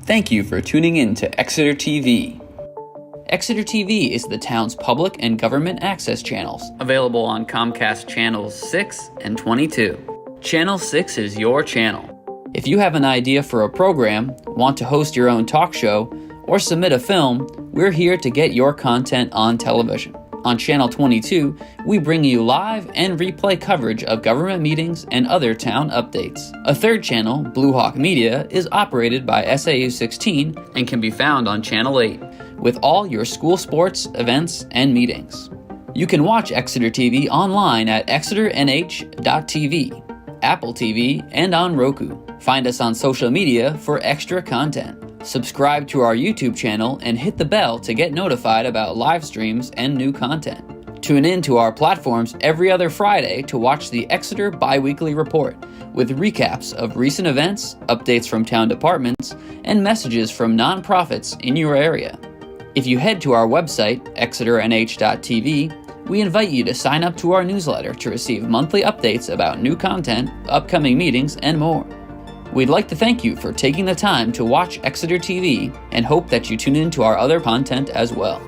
Thank you for tuning in to Exeter TV. Exeter TV is the town's public and government access channels, available on Comcast Channels 6 and 22. Channel 6 is your channel. If you have an idea for a program, want to host your own talk show, or submit a film, we're here to get your content on television. On Channel 22, we bring you live and replay coverage of government meetings and other town updates. A third channel, Blue Hawk Media, is operated by SAU 16 and can be found on Channel 8, with all your school sports, events, and meetings. You can watch Exeter TV online at exeternh.tv, Apple TV, and on Roku. Find us on social media for extra content. Subscribe to our YouTube channel and hit the bell to get notified about live streams and new content. Tune in to our platforms every other Friday to watch the Exeter Biweekly Report, with recaps of recent events, updates from town departments, and messages from nonprofits in your area. If you head to our website, exeternh.tv, we invite you to sign up to our newsletter to receive monthly updates about new content, upcoming meetings, and more. We'd like to thank you for taking the time to watch Exeter TV and hope that you tune in to our other content as well.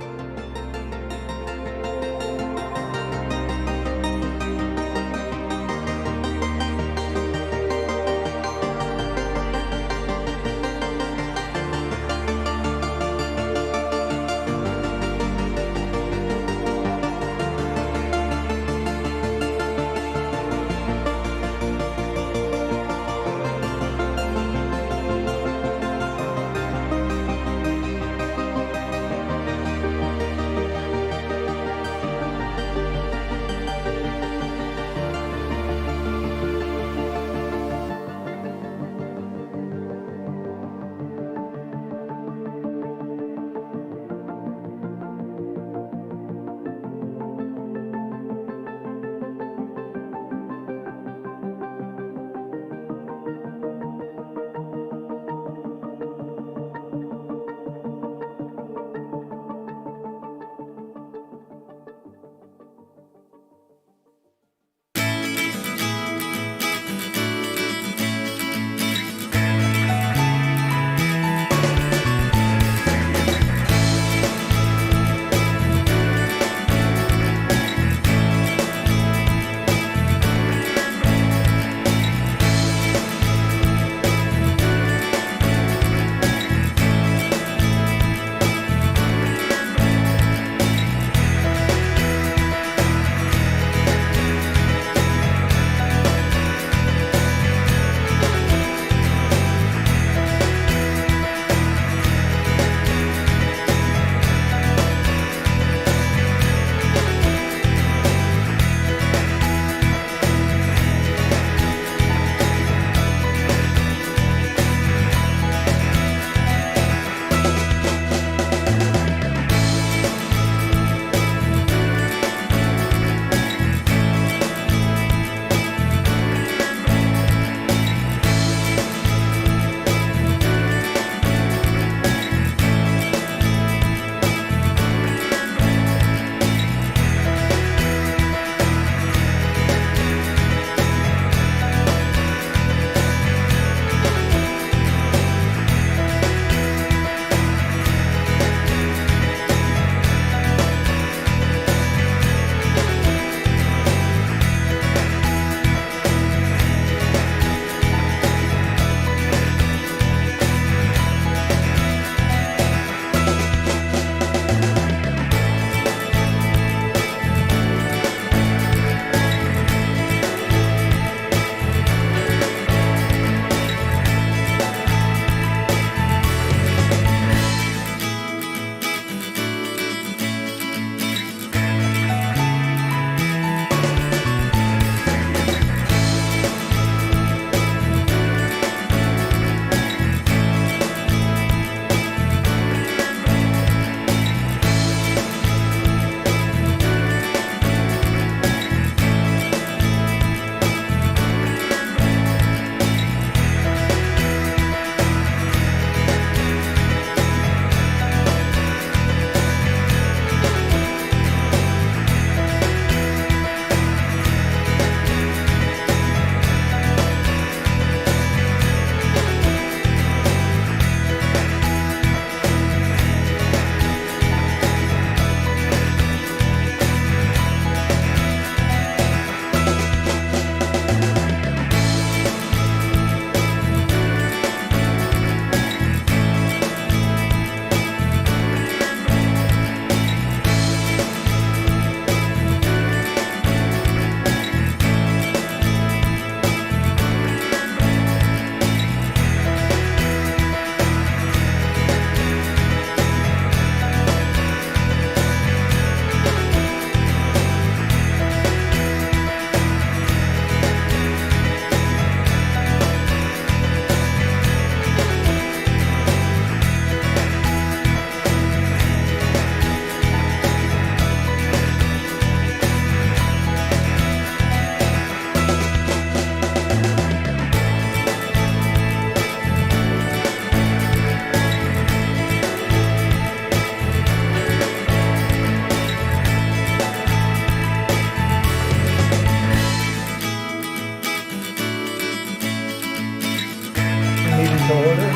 to order.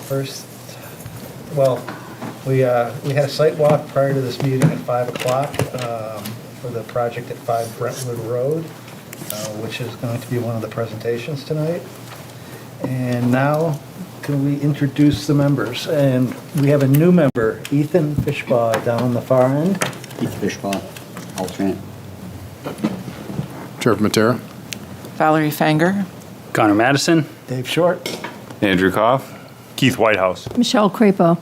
First, well, we had a site walk prior to this meeting at 5 o'clock for the project at 5 Brentwood Road, which is going to be one of the presentations tonight. And now, can we introduce the members? And we have a new member, Ethan Fishbaugh, down the far end. Keith Fishbaugh, alternate. Trev Matera. Valerie Fanger. Connor Madison. Dave Short. Andrew Koff. Keith Whitehouse. Michelle Crapo.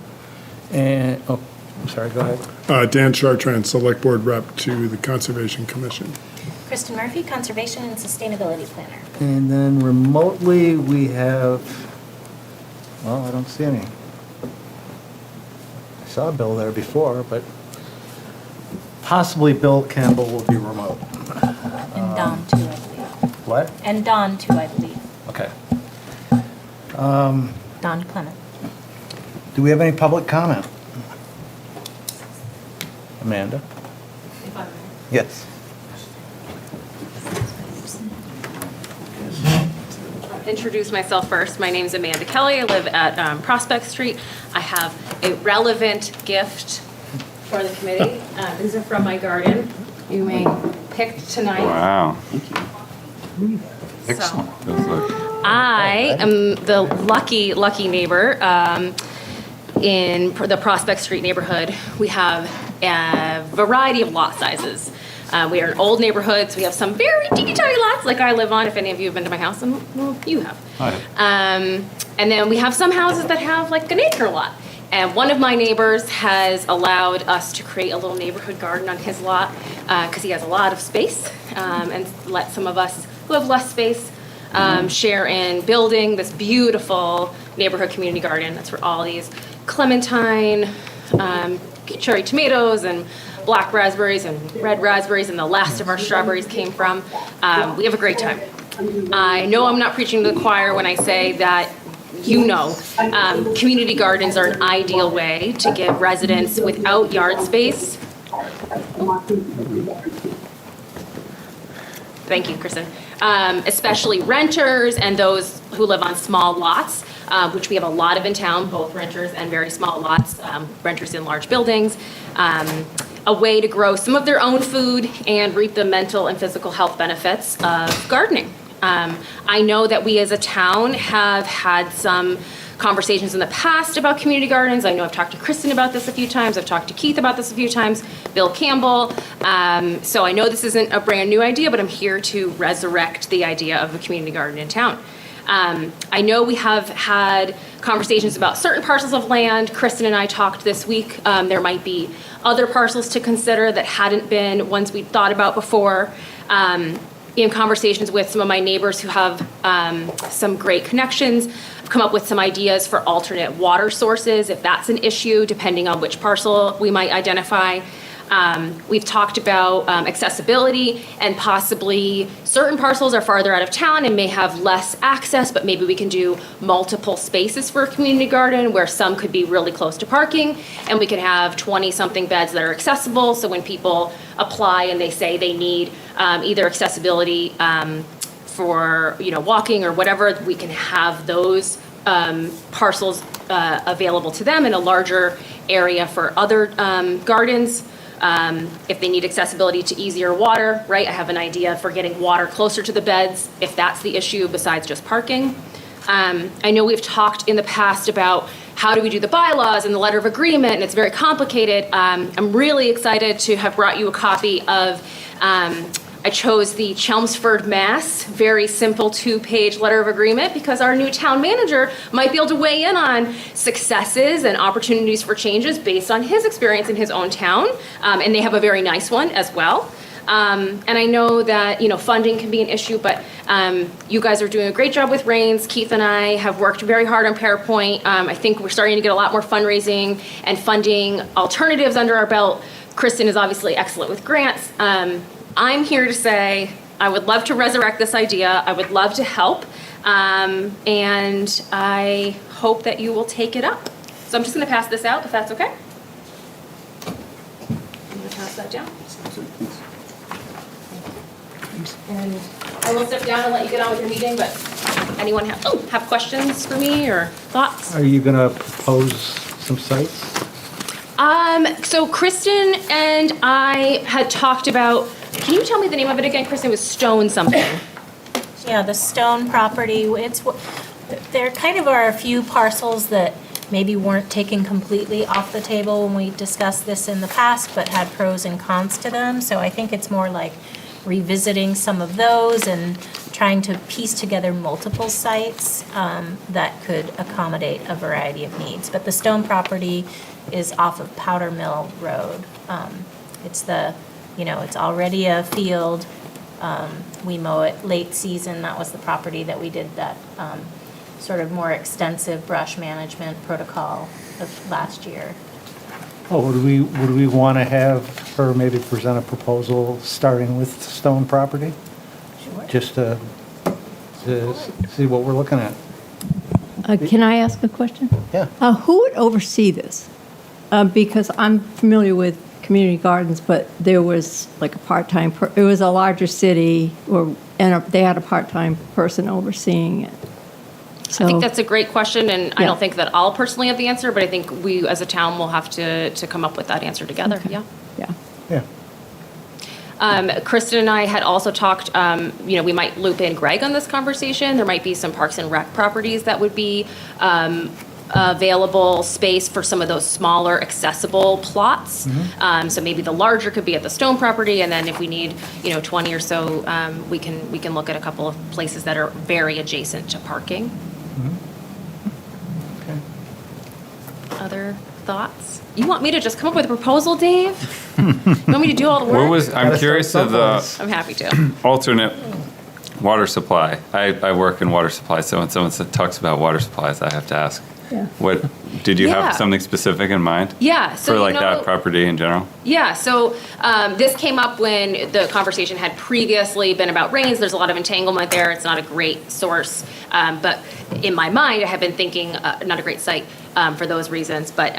And, oh, I'm sorry, go ahead. Dan Chartrand, Select Board Rep to the Conservation Commission. Kristen Murphy, Conservation and Sustainability Planner. And then remotely, we have, well, I don't see any. I saw Bill there before, but possibly Bill Campbell will be remote. And Don, too, I believe. What? And Don, too, I believe. Okay. Don Clement. Do we have any public comment? Amanda? Yes. Introduce myself first. My name's Amanda Kelly. I live at Prospect Street. I have a relevant gift for the committee. These are from my garden. You may pick tonight. Wow. Excellent. So, I am the lucky neighbor in the Prospect Street neighborhood. We have a variety of lot sizes. We are an old neighborhood, so we have some very teeny tiny lots like I live on. If any of you have been to my house, and well, you have. Hi. And then we have some houses that have like an acre lot. And one of my neighbors has allowed us to create a little neighborhood garden on his lot because he has a lot of space and let some of us who have less space share in building this beautiful neighborhood community garden. That's where all these clementine, cherry tomatoes, and black raspberries and red raspberries and the last of our strawberries came from. We have a great time. I know I'm not preaching to the choir when I say that community gardens are an ideal way to give residents without yard space. Thank you, Kristen. Especially renters and those who live on small lots, which we have a lot of in town, both renters and very small lots, renters in large buildings. A way to grow some of their own food and reap the mental and physical health benefits of gardening. I know that we as a town have had some conversations in the past about community gardens. I know I've talked to Kristen about this a few times. I've talked to Keith about this a few times, Bill Campbell. So I know this isn't a brand new idea, but I'm here to resurrect the idea of a community garden in town. I know we have had conversations about certain parcels of land. Kristen and I talked this week. There might be other parcels to consider that hadn't been ones we'd thought about before. In conversations with some of my neighbors who have some great connections, I've come up with some ideas for alternate water sources, if that's an issue, depending on which parcel we might identify. We've talked about accessibility, and possibly certain parcels are farther out of town and may have less access, but maybe we can do multiple spaces for a community garden where some could be really close to parking, and we could have 20-something beds that are accessible, so when people apply and they say they need either accessibility for walking or whatever, we can have those parcels available to them in a larger area for other gardens. If they need accessibility to easier water, right? I have an idea for getting water closer to the beds, if that's the issue besides just parking. I know we've talked in the past about how do we do the bylaws and the letter of agreement, and it's very complicated. I'm really excited to have brought you a copy of, I chose the Chelmsford, Mass, very simple 2-page letter of agreement because our new town manager might be able to weigh in on successes and opportunities for changes based on his experience in his own town. And they have a very nice one as well. And I know that, funding can be an issue, but you guys are doing a great job with Reins. Keith and I have worked very hard on PowerPoint. I think we're starting to get a lot more fundraising and funding alternatives under our belt. Kristen is obviously excellent with grants. I'm here to say I would love to resurrect this idea. I would love to help. And I hope that you will take it up. So I'm just going to pass this out, if that's okay. I'm going to pass that down. questions. And I will step down and let you get on with your meeting, but anyone have questions for me or thoughts? Are you going to propose some sites? So Kristen and I had talked about, can you tell me the name of it again, Kristen? It was Stone something. Yeah, the Stone property, there kind of are a few parcels that maybe weren't taken completely off the table when we discussed this in the past, but had pros and cons to them. So I think it's more like revisiting some of those and trying to piece together multiple sites that could accommodate a variety of needs. But the Stone property is off of Powder Mill Road. It's it's already a field. We mow it late season. That was the property that we did that sort of more extensive brush management protocol of last year. Oh, would we want to have her maybe present a proposal starting with Stone property? Sure. Just to see what we're looking at. Can I ask a question? Yeah. Who would oversee this? Because I'm familiar with community gardens, but there was like a part-time, it was a larger city, and they had a part-time person overseeing it. So, I think that's a great question, and I Yeah. don't think that I'll personally have the answer, but I think we as a town will have to come up with that answer together, Okay. yeah. Yeah. Yeah. Kristen and I had also talked, we might loop in Greg on this conversation. There might be some Parks and Rec properties that would be available space for some of those smaller accessible plots. So maybe the larger could be at the Stone property, and then if we need, 20 or so, we can look at a couple of places that are very adjacent to parking. Okay. Other thoughts? You want me to just come up with a proposal, Dave? You want me to do all the work? I'm Gotta curious start of the someplace. I'm happy to. alternate water supply. I work in water supply, so when someone talks about water supplies, I have to ask. Yeah. What, did you Yeah. have something specific in mind? Yeah, so For like that property in general? Yeah, so this came up when the conversation had previously been about rains. There's a lot of entanglement there. It's not a great source. But in my mind, I have been thinking, not a great site for those reasons, but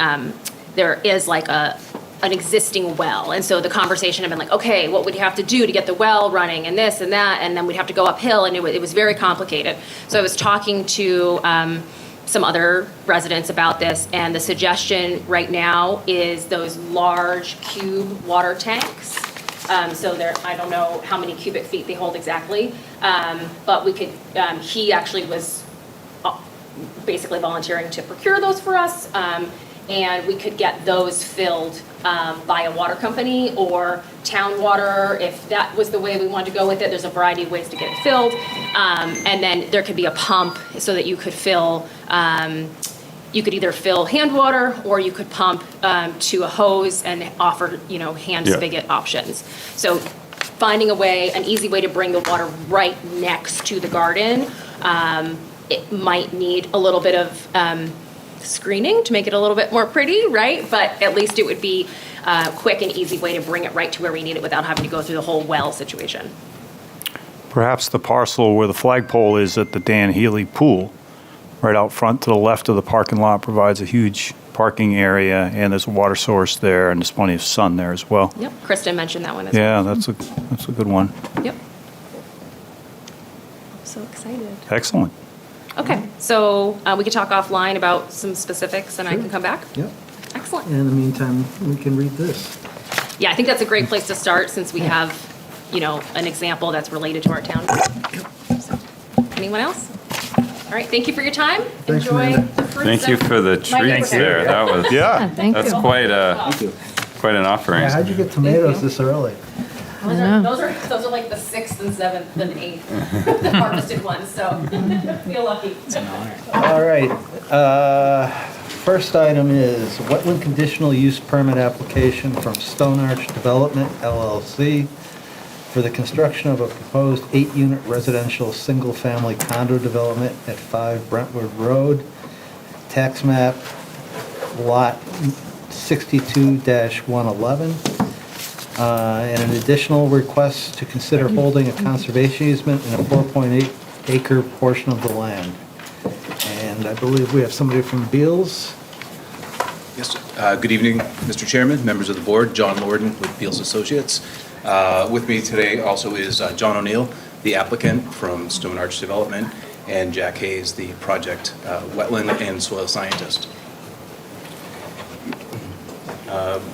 there is like an existing well. And so the conversation had been like, okay, what would you have to do to get the well running and this and that? And then we'd have to go uphill, and it was very complicated. So I was talking to some other residents about this, and the suggestion right now is those large cube water tanks. So I don't know how many cubic feet they hold exactly, but we could, he actually was basically volunteering to procure those for us, and we could get those filled by a water company or town water, if that was the way we wanted to go with it. There's a variety of ways to get it filled. And then there could be a pump so that you could fill, you could either fill hand water or you could pump to a hose and offer, hand Yeah. spigot options. So finding an easy way to bring the water right next to the garden. It might need a little bit of screening to make it a little bit more pretty, right? But at least it would be a quick and easy way to bring it right to where we need it without having to go through the whole well situation. Perhaps the parcel where the flagpole is at the Dan Healy Pool, right out front to the left of the parking lot, provides a huge parking area, and there's a water source there, and there's plenty of sun there as well. Yep, Kristen mentioned that one as well. Yeah, that's a good one. Yep. So excited. Excellent. Okay, so we could talk offline about some specifics and I can come back? Yep. Excellent. In the meantime, we can read this. Yeah, I think that's a great place to start since we have, an example that's related to our town. So, anyone else? All right, thank you for your time. Thanks, Enjoy Amanda. the fruits. Thank you of for the my treats neighborhood. there. That was, Yeah. Thank that's you. quite an offering. Yeah, how'd you get tomatoes this early? Those are like the 6th and 7th and 8th, the harvested ones, so feel lucky. All right. First item is wetland conditional use permit application from Stone Arch Development LLC for the construction of a proposed 8-unit residential single-family condo development at 5 Brentwood Road, tax map lot 62-111. And an additional request to consider holding a conservation easement in a 4.8 acre portion of the land. And I believe we have somebody from Beals. Yes, good evening, Mr. Chairman, members of the board, John Lorden with Beals Associates. With me today also is John O'Neill, the applicant from Stone Arch Development, and Jack Hayes, the project wetland and soil scientist.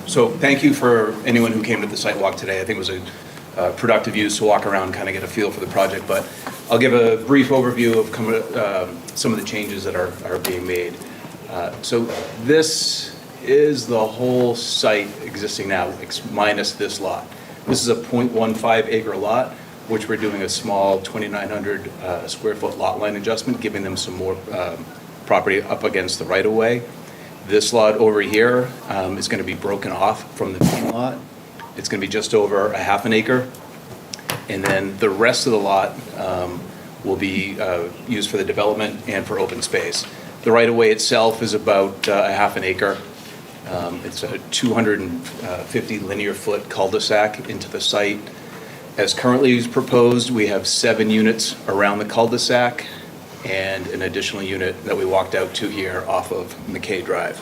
So thank you for anyone who came to the site walk today. I think it was a productive use to walk around, kind of get a feel for the project, but I'll give a brief overview of some of the changes that are being made. So this is the whole site existing now, minus this lot. This is a 0.15 acre lot, which we're doing a small 2,900 square foot lot line adjustment, giving them some more property up against the right of way. This lot over here is going to be broken off from the main lot. It's going to be just over a half an acre. And then the rest of the lot will be used for the development and for open space. The right of way itself is about a half an acre. It's a 250 linear foot cul-de-sac into the site. As currently is proposed, we have 7 units around the cul-de-sac and an additional unit that we walked out to here off of McKay Drive.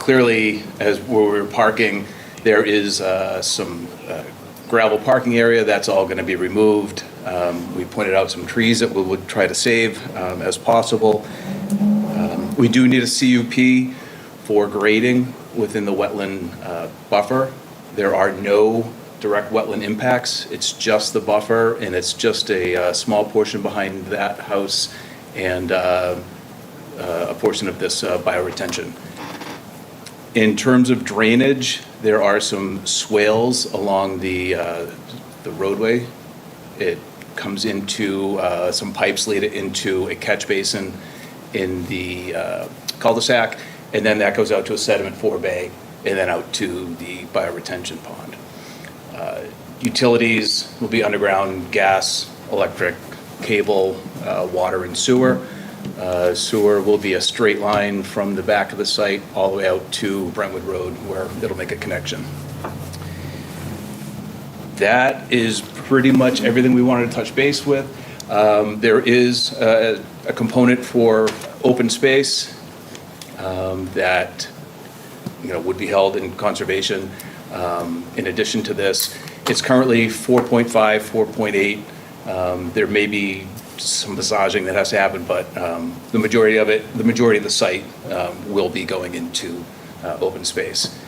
Clearly, as where we're parking, there is some gravel parking area. That's all going to be removed. We pointed out some trees that we would try to save as possible. We do need a CUP for grading within the wetland buffer. There are no direct wetland impacts. It's just the buffer, and it's just a small portion behind that house and a portion of this bioretention. In terms of drainage, there are some swales along the roadway. It comes into, some pipes lead it into a catch basin in the cul-de-sac, and then that goes out to a sediment forebay, and then out to the bioretention pond. Utilities will be underground gas, electric, cable, water, and sewer. Sewer will be a straight line from the back of the site all the way out to Brentwood Road, where it'll make a connection. That is pretty much everything we wanted to touch base with. There is a component for open space that would be held in conservation. In addition to this, it's currently 4.5, 4.8. There may be some massaging that has to happen, but the majority of the site will be going into open space.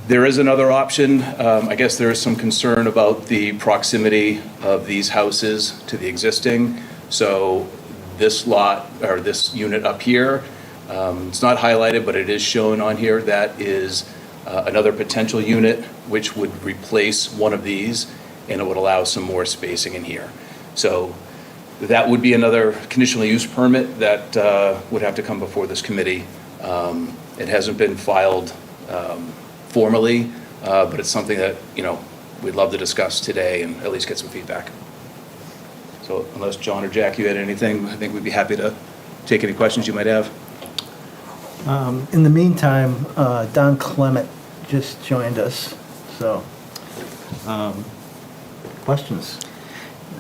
There is another option. I guess there is some concern about the proximity of these houses to the existing. So this lot, or this unit up here, it's not highlighted, but it is shown on here. That is another potential unit which would replace one of these, and it would allow some more spacing in here. So that would be another conditional use permit that would have to come before this committee. It hasn't been filed formally, but it's something that we'd love to discuss today and at least get some feedback. So unless John or Jack, you had anything, I think we'd be happy to take any questions you might have. In the meantime, Don Clement just joined us, so questions?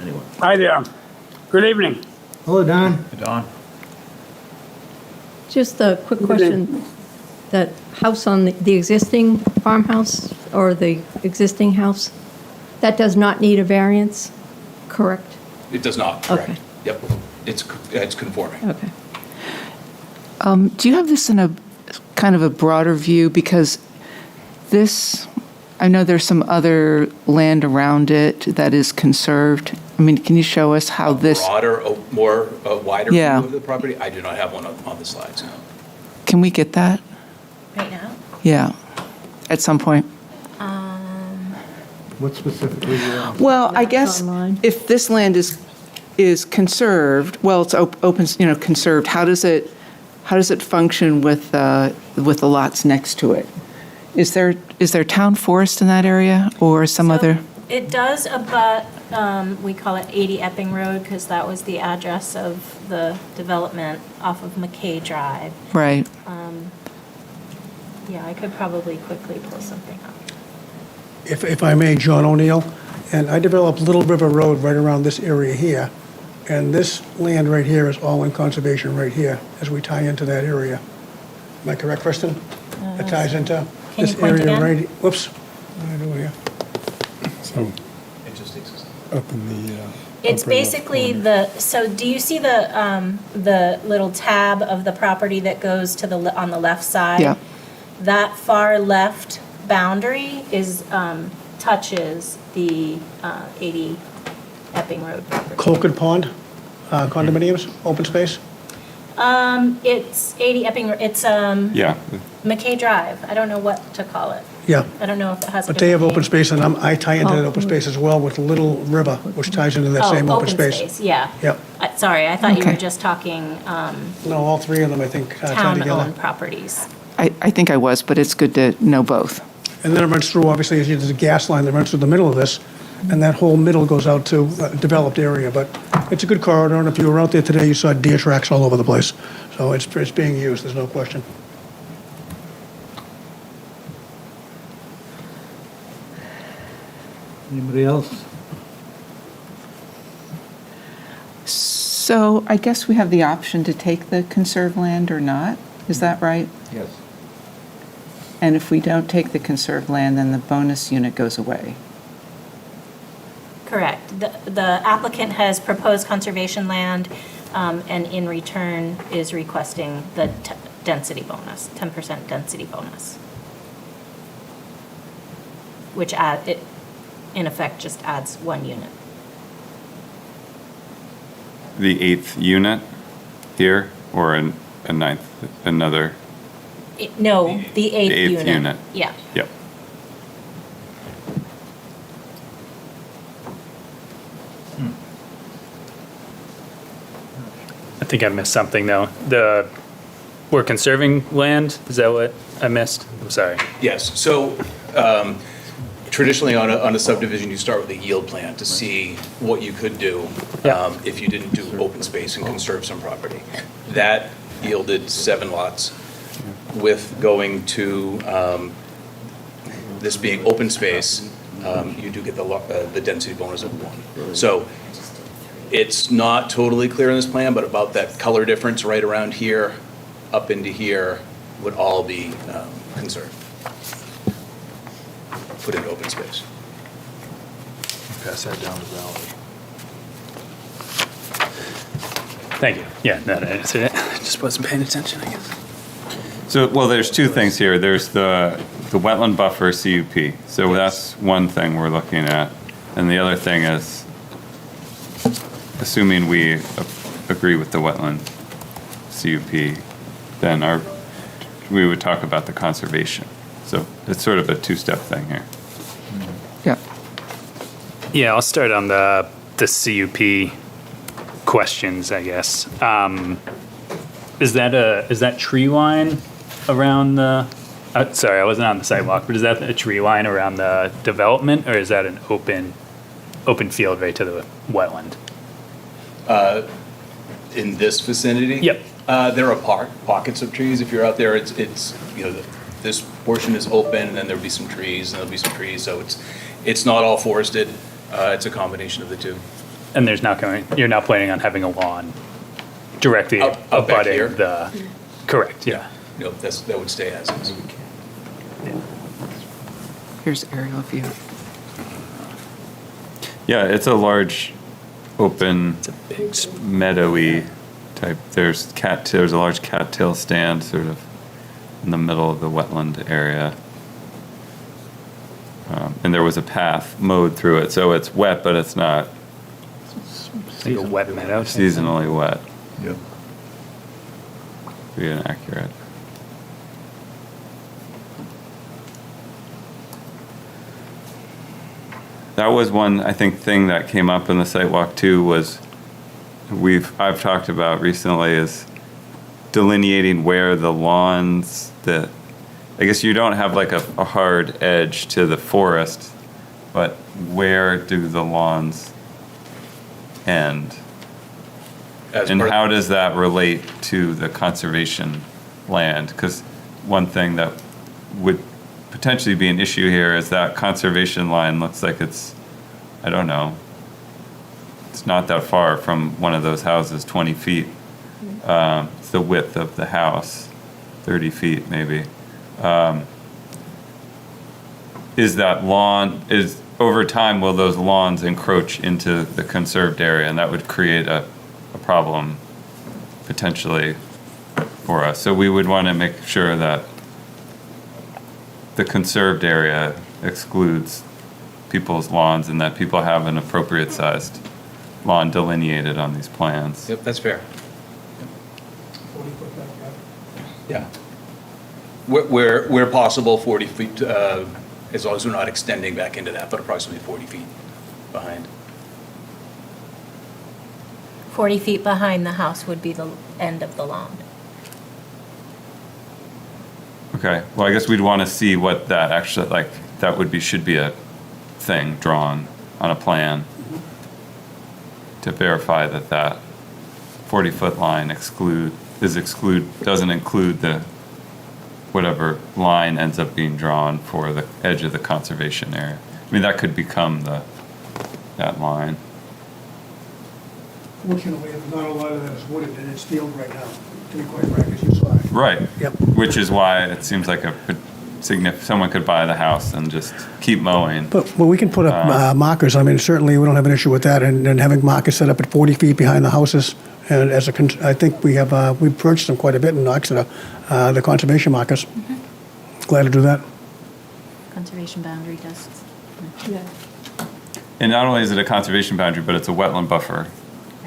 Anyone? Hi there. Good evening. Hello, Don. Hey, Don. Just a quick question. That house on the existing farmhouse or the existing house, that does not need a variance, correct? It does not, correct. Okay. Yep, it's conforming. Okay. Do you have this in a kind of a broader view? Because this, I know there's some other land around it that is conserved. I mean, can you show us how this? Broader, more wider Yeah. view of the property? I do not have one on the slides, no. Can we get that? Right now? Yeah, at some point. What specifically? Well, I That's guess online. if this land is conserved, well, it's open, conserved. How does it function with the lots next to it? Is there town forest in that area or some So other? It does abut, we call it 80 Epping Road because that was the address of the development off of McKay Drive. Right. Yeah, I could probably quickly pull something up. If I may, John O'Neill, and I developed Little River Road right around this area here, and this land right here is all in conservation right here as we tie into that area. Am I correct, Kristen? It ties into Can this you point area again? right. Whoops. What did I do Oh, It just exists. up in the. It's upper left basically corner. so do you see the little tab of the property that goes to on the left side? Yeah. That far left boundary touches the 80 Epping Road property. Colquitt Pond condominiums, open space? It's 80 Epping, it's Yeah, McKay Drive. I don't know what to call it. Yeah. I don't know if it has. a But they have different open name. space, and I tie into that Oh. open space as well with Little River, which ties into that same open space. Yeah. Yep. Sorry, I thought you were Okay. just talking No, all three of them, I think, tie together. town-owned properties. I think I was, but it's good to know both. And then it runs through, obviously, as you, there's a gas line that runs through the middle of this, and that whole middle goes out to a developed area. But it's a good corridor, and if you were out there today, you saw deer tracks all over the place. So it's being used, there's no question. Anybody else? So I guess we have the option to take the conserved land or not. Is that right? Yes. And if we don't take the conserved land, then the bonus unit goes away. Correct. The applicant has proposed conservation land, and in return is requesting the density bonus, 10% density bonus, which in effect just adds 1 unit. the 8th unit here, or a ninth, another, No, the eighth eighth unit. unit. Yeah. yep. I think I missed something though. We're conserving land? Is that what I missed? I'm sorry. Yes, so traditionally on a subdivision, you start with a yield plan to see what you could do Yeah. if you didn't do open space and conserve some property. That yielded 7 lots. With going to this being open space, you do get the density bonus of 1. So it's not totally clear in this plan, but about that color difference right around here, up into here, would all be conserved. Put into open space. Pass that down to Valerie. Thank you. Yeah, that answered it. I just wasn't paying attention, I guess. So, well, there's 2 things here. There's the wetland buffer CUP. So that's one thing we're looking at. And the other thing is, assuming we agree with the wetland CUP, then we would talk about the conservation. So it's sort of a 2-step thing here. Yeah. Yeah, I'll start on the CUP questions, I guess. Is that tree line around the? Sorry, I wasn't on the sidewalk, but is that a tree line around the development, or is that an open field right to the wetland? In this vicinity? Yep. There are pockets of trees. If you're out there, it's this portion is open, and then there'll be some trees, and there'll be some trees. So it's not all forested. It's a combination of the two. And you're not planning on having a lawn directly Up back abutting here? the. Correct. Yeah. No, that would stay as is. Here's aerial view. Yeah, it's a large, open, It's a big. meadowy type. There's a large cattail stand sort of in the middle of the wetland area. And there was a path mowed through it, so it's wet, but it's not Like a wet meadow. seasonally wet. Yep. Be inaccurate. That was one, I think, thing that came up in the site walk too, was I've talked about recently is delineating where the lawns that, I guess you don't have like a hard edge to the forest, but where do the lawns end? And how does that relate to the conservation land? Because one thing that would potentially be an issue here is that conservation line looks like it's, I don't know, it's not that far from one of those houses, 20 feet. It's the width of the house, 30 feet maybe. Is that lawn, over time, will those lawns encroach into the conserved area? And that would create a problem potentially for us. So we would want to make sure that the conserved area excludes people's lawns and that people have an appropriate sized lawn delineated on these plans. Yep, that's fair. Yeah. Where possible, 40 feet, as long as we're not extending back into that, but approximately 40 feet behind. 40 feet behind the house would be the end of the lawn. Okay, well, I guess we'd want to see what that actually, like, that would be, should be a thing drawn on a plan to verify that that 40-foot line doesn't include the, whatever line ends up being drawn for the edge of the conservation area. I mean, that could become that line. Fortunately, not a lot of that is wooded, and it's field right now, to be quite frank, as you saw. Right. Yep. Which is why it seems like someone could buy the house and just keep mowing. But we can put up markers. I mean, certainly, we don't have an issue with that, and having markers set up at 40 feet behind the houses. And I think we've purchased them quite a bit in Exeter, the conservation markers. Glad to do that. Conservation boundary does. Yeah. And not only is it a conservation boundary, but it's a wetland buffer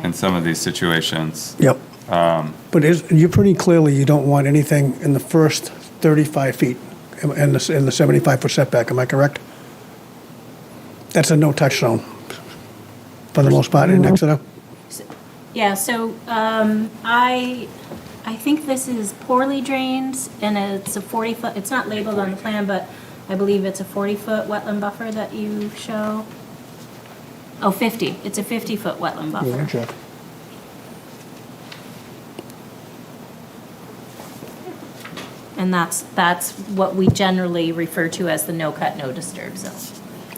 in some of these situations. Yep. But you pretty clearly, you don't want anything in the first 35 feet in the 75-foot setback, am I correct? That's a no-touch zone, for the most part, in Exeter. Yeah, so I think this is poorly drained, and it's a 40-foot, it's not labeled on the plan, but I believe it's a 40-foot wetland buffer that you show. Oh, 50, it's a 50-foot wetland buffer. Yeah, check. And that's what we generally refer to as the no-cut, no-disturb zone.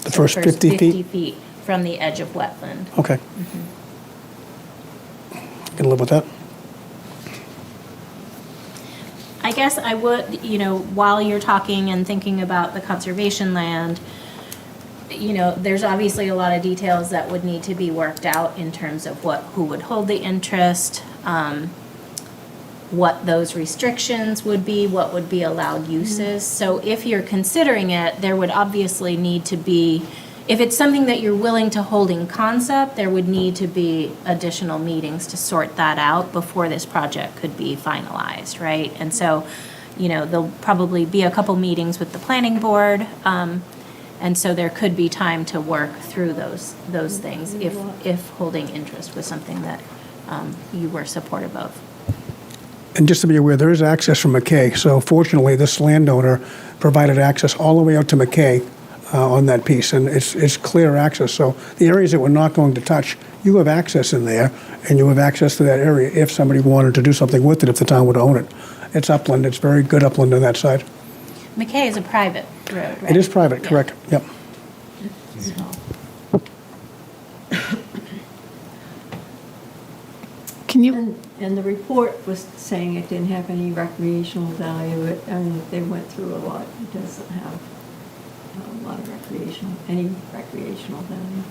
The first 50 feet? 50 feet from the edge of wetland. Okay. Can live with that. I guess I would, while you're talking and thinking about the conservation land, there's obviously a lot of details that would need to be worked out in terms of who would hold the interest, what those restrictions would be, what would be allowed uses. So if you're considering it, there would obviously need to be, if it's something that you're willing to hold in concept, there would need to be additional meetings to sort that out before this project could be finalized, right? And so, there'll probably be a couple meetings with the planning board, and so there could be time to work through those things if holding interest was something that you were supportive of. And just to be aware, there is access from McKay. So fortunately, this landowner provided access all the way out to McKay on that piece, and it's clear access. So the areas that we're not going to touch, you have access in there, and you have access to that area if somebody wanted to do something with it, if the town would own it. It's upland. It's very good upland on that side. McKay is a private road, right? It is private, Yeah. correct. Yep. Can you, And the report was saying it didn't have any recreational value. They went through a lot. It doesn't have a lot of any recreational value.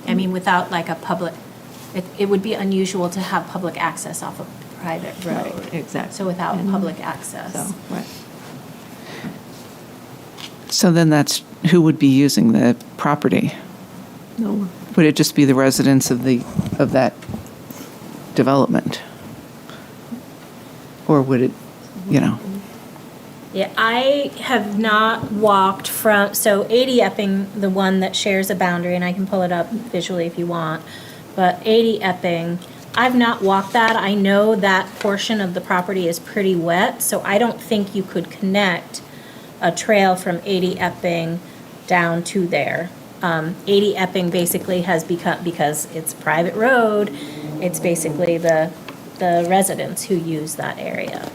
I mean, without like a public, it would be unusual to have public access off a private road. Right, exactly. So without And public access. So, right. so then that's, who would be using the property? No, Would it just be the residents of that development? Or would it, Yeah, I have not walked so 80 Epping, the one that shares a boundary, and I can pull it up visually if you want, but 80 Epping, I've not walked that. I know that portion of the property is pretty wet, so I don't think you could connect a trail from 80 Epping down to there. 80 Epping basically has become, because it's a private road, it's basically the residents who use that area.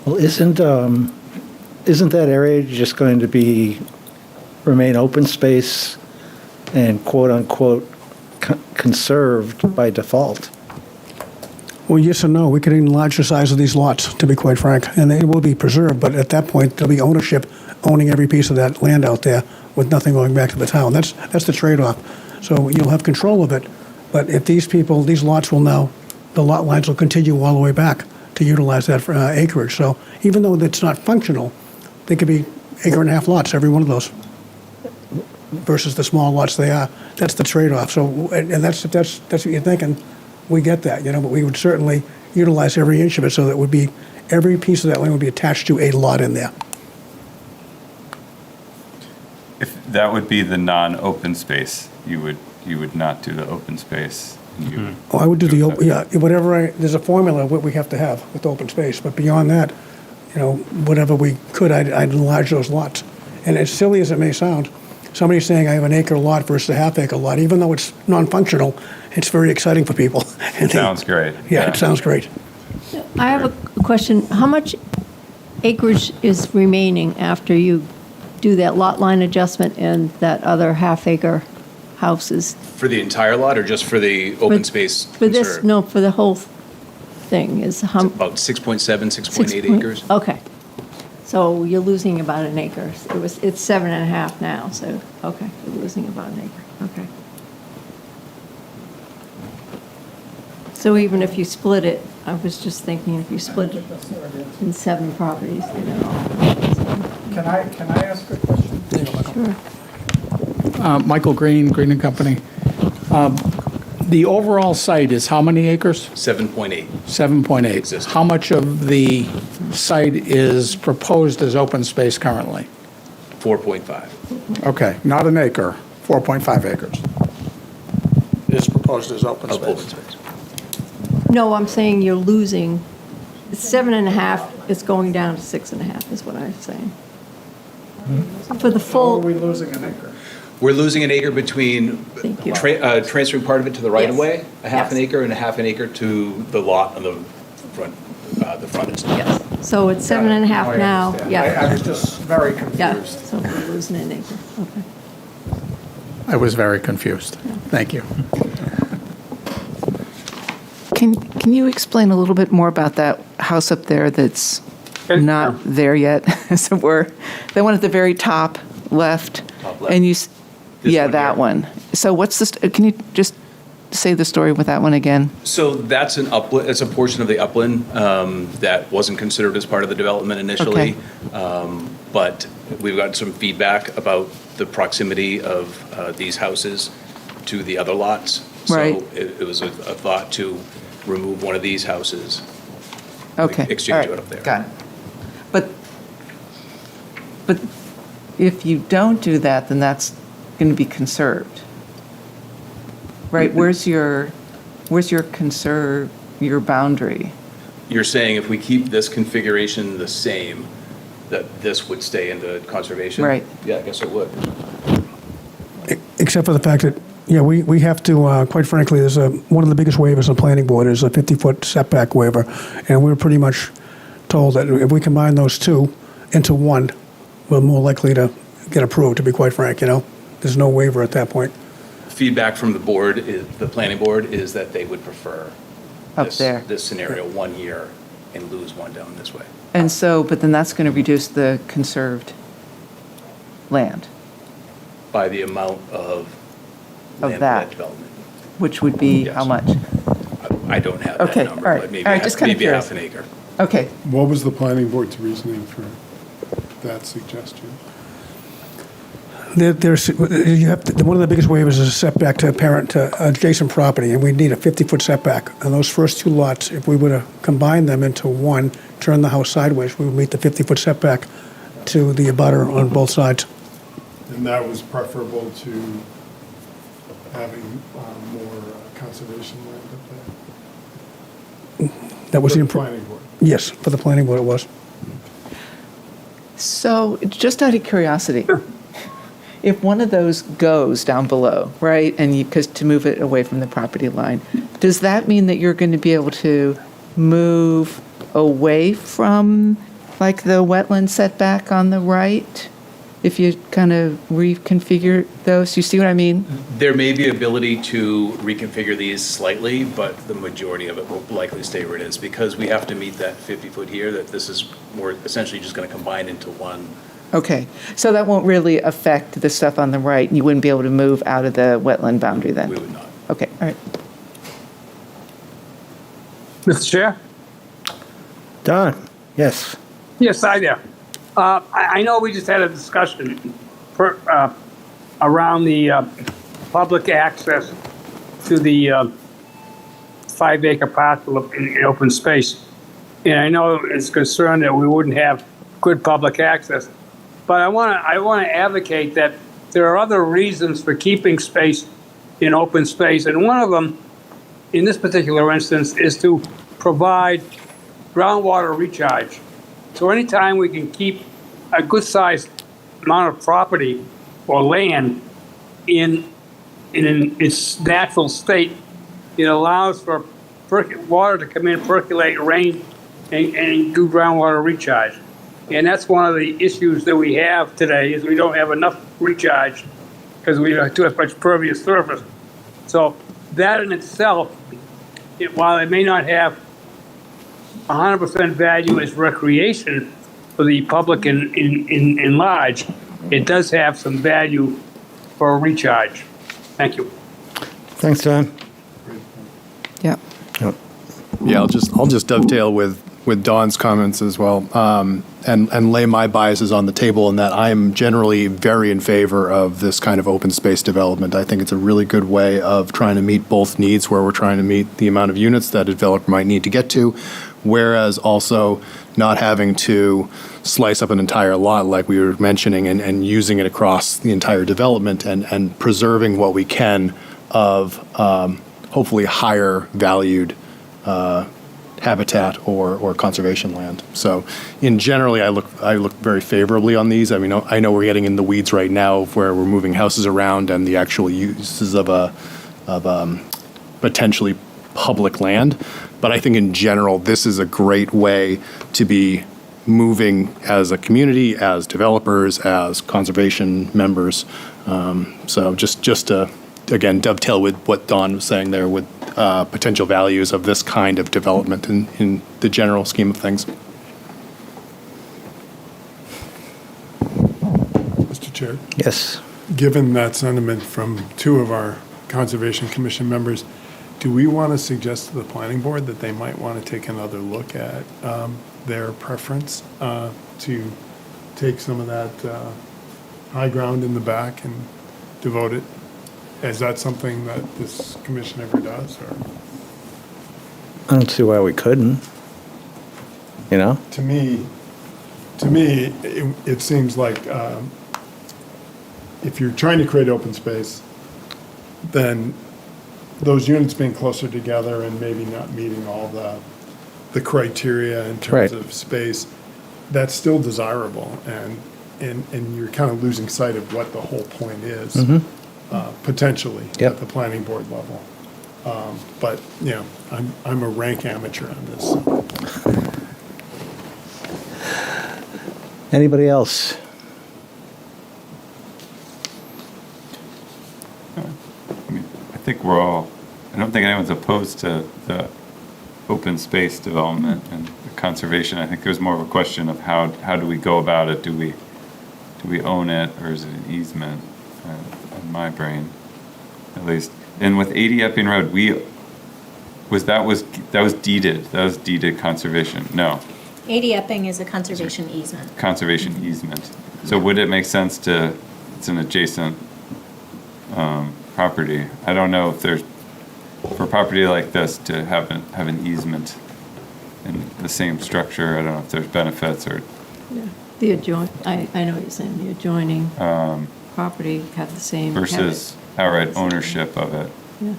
Well, isn't that area just going to remain open space and quote unquote conserved by default? Well, yes and no. We could enlarge the size of these lots, to be quite frank, and they will be preserved, but at that point, there'll be ownership owning every piece of that land out there with nothing going back to the town. That's the trade-off. So you'll have control of it, but if these lots will now, the lot lines will continue all the way back to utilize that for acreage. So even though it's not functional, they could be acre and a half lots, every one of those, versus the small lots they are. That's the trade-off. So, and that's what you're thinking. We get that, but we would certainly utilize every inch of it so that would be, every piece of that land would be attached to a lot in there. If that would be the non-open space, you would not do the open space. I would do there's a formula of what we have to have with open space, but beyond that, whatever we could, I'd enlarge those lots. And as silly as it may sound, somebody's saying I have an acre lot versus a half-acre lot, even though it's non-functional, it's very exciting for people. It sounds great. Yeah, it sounds great. I have a question. How much acreage is remaining after you do that lot line adjustment and that other half-acre houses? For the entire lot or just for the open space? For this, conserved? no, for the whole thing is how? About 6.7, 6.8 acres. Okay. So you're losing about an acre. It's 7.5 now, so, okay, you're losing about an acre, okay. So even if you split it, I was just thinking if you split it in 7 properties, Can I ask a question? Sure. Michael Green, Green and Company. The overall site is how many acres? 7.8. 7.8. Existing. How much of the site is proposed as open space currently? 4.5. Okay, not an acre, 4.5 acres is proposed as open Of space. open space. No, I'm saying you're losing, 7.5 is going down to 6.5 is what I'm saying. For the How are full, we losing an acre? We're losing an acre between Thank you. transferring part of it to the right-of-way, Yes. a half an Yes. acre, and a half an acre to the lot on the front, the frontage. yes, so it's 7.5 now, I yeah, was just very yeah, confused. so we're losing an acre, okay. I was very confused. Thank you. Can you explain a little bit more about that house up there that's not there yet, as it were? The one at the very top left? Top left. And you, This yeah, one that here. one. So what's this, can you just say the story with that one again? So that's an upland, it's a portion of the upland that wasn't considered as part of the development initially. But we've gotten some feedback about the proximity of these houses to the other lots. Right. So it was a thought to remove one of these houses. Okay. Exchange all it right, up there. Got it. But if you don't do that, then that's going to be conserved. Right? Where's your boundary? You're saying if we keep this configuration the same, that this would stay into conservation? Right. Yeah, I guess it would. Except for the fact that, we have to, quite frankly, there's one of the biggest waivers on the planning board is a 50-foot setback waiver. And we're pretty much told that if we combine those two into one, we're more likely to get approved, to be quite frank, There's no waiver at that point. Feedback from the board, the planning board, is that they would prefer Up there. this scenario 1 year and lose one down this way. And so, but then that's going to reduce the conserved land, By the amount of land for that. that development. which would be how Yes. much? I don't have that Okay, number, all right. but maybe All right, just kinda maybe a half an curious. acre. Okay. What was the planning board's reasoning for that suggestion? One of the biggest waivers is a setback to adjacent property, and we need a 50-foot setback. And those first two lots, if we were to combine them into one, turn the house sideways, we would meet the 50-foot setback to the abutter on both sides. And that was preferable to having more conservation land up there? That was For the the planning board? Yes, for the planning board it was. So, just out of curiosity, if one of those goes down below, right, and because to move it away from the property line, does that mean that you're going to be able to move away from, like, the wetland setback on the right? if you kind of reconfigure those? You see what I mean? There may be ability to reconfigure these slightly, but the majority of it will likely stay where it is, because we have to meet that 50-foot here, that this is more essentially just going to combine into one. Okay, so that won't really affect the stuff on the right, and you wouldn't be able to move out of the wetland boundary then? We would not. Okay, all right. Mr. Chair? Don, yes. Yes, hi there. I know we just had a discussion around the public access to the 5-acre parcel in open space. And I know it's concerned that we wouldn't have good public access. But I want to advocate that there are other reasons for keeping space in open space. And one of them, in this particular instance, is to provide groundwater recharge. So anytime we can keep a good-sized amount of property or land in its natural state, it allows for water to come in, percolate, rain, and do groundwater recharge. And that's one of the issues that we have today, is we don't have enough recharge because we have too much pervious surface. So that in itself, while it may not have 100% value as recreation for the public in large, it does have some value for a recharge. Thank you. Thanks, Don. Yeah. Yeah, I'll just dovetail with Don's comments as well, and lay my biases on the table in that I am generally very in favor of this kind of open space development. I think it's a really good way of trying to meet both needs, where we're trying to meet the amount of units that a developer might need to get to, whereas also not having to slice up an entire lot like we were mentioning and using it across the entire development and preserving what we can of hopefully higher valued habitat or conservation land. So in generally, I look very favorably on these. I mean, I know we're getting in the weeds right now where we're moving houses around and the actual uses of potentially public land. But I think in general, this is a great way to be moving as a community, as developers, as conservation members. So just to, again, dovetail with what Don was saying there with potential values of this kind of development in the general scheme of things. Mr. Chair? Yes. Given that sentiment from two of our Conservation Commission members, do we want to suggest to the planning board that they might want to take another look at their preference to take some of that high ground in the back and devote it? Is that something that this commission ever does, or? I don't see why we couldn't. You know? To me, it seems like if you're trying to create open space, then those units being closer together and maybe not meeting all the criteria in terms of space, that's still desirable, and you're kind of losing sight of what the whole point is. Potentially at the planning board level. But, you know, I'm a rank amateur on this. Anybody else? I think I don't think anyone's opposed to the open space development and the conservation. I think there's more of a question of how do we go about it? Do we own it, or is it an easement? In my brain, at least. And with 80 Epping Road, that was deeded conservation. No. 80 Epping is a conservation easement. Conservation easement. So would it make sense it's an adjacent property. I don't know if there's, for a property like this to have an easement in the same structure, I don't know if there's benefits or. Yeah. I know what you're saying, the adjoining property have the same. Versus outright ownership of it. Yeah.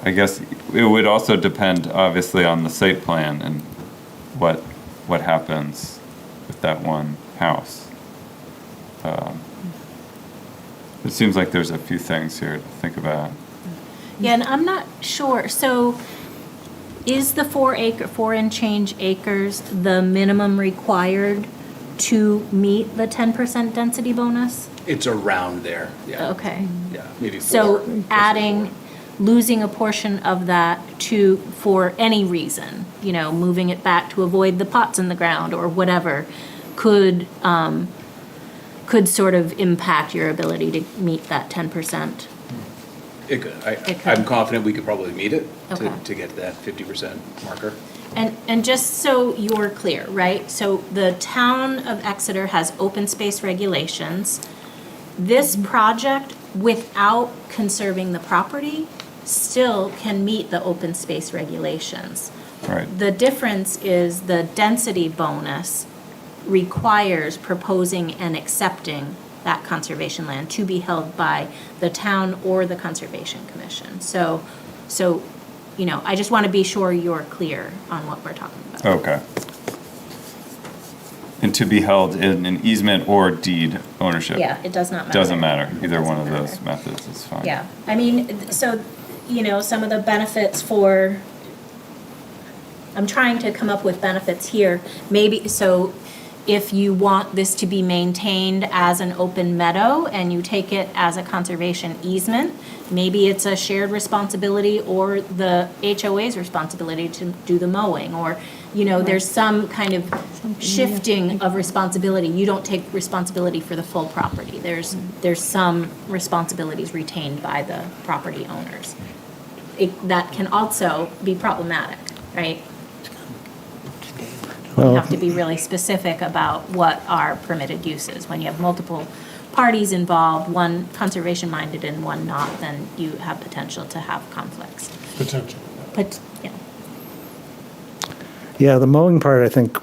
I guess it would also depend, obviously, on the site plan and what happens with that one house. It seems like there's a few things here to think about. Yeah, and I'm not sure. So is the 4 and change acres the minimum required to meet the 10% density bonus? It's around there, yeah. Okay. Yeah, maybe 4. So adding, losing a portion of that to, for any reason, you know, moving it back to avoid the pots in the ground or whatever, could sort of impact your ability to meet that 10%. It could. It could. I'm confident we could probably meet it Okay. to get that 50% marker. And just so you're clear, right? So the town of Exeter has open space regulations. This project, without conserving the property, still can meet the open space regulations. Right. The difference is the density bonus requires proposing and accepting that conservation land to be held by the town or the Conservation Commission. So, you know, I just want to be sure you're clear on what we're talking about. Okay. And to be held in an easement or deed ownership? Yeah, it does not matter. Doesn't matter. Either one of Doesn't those methods is fine. Yeah, I mean, so, you know, some of the benefits for, I'm trying to come up with benefits here. Maybe, so if you want this to be maintained as an open meadow and you take it as a conservation easement, maybe it's a shared responsibility or the HOA's responsibility to do the mowing, or, you know, there's some kind of shifting of responsibility. You don't take responsibility for the full property. There's some responsibilities retained by the property owners. That can also be problematic, right? You Well, have to be really specific about what are permitted uses. When you have multiple parties involved, one conservation-minded and one not, then you have potential to have conflicts. Potential. But, yeah. yeah, the mowing part, I think,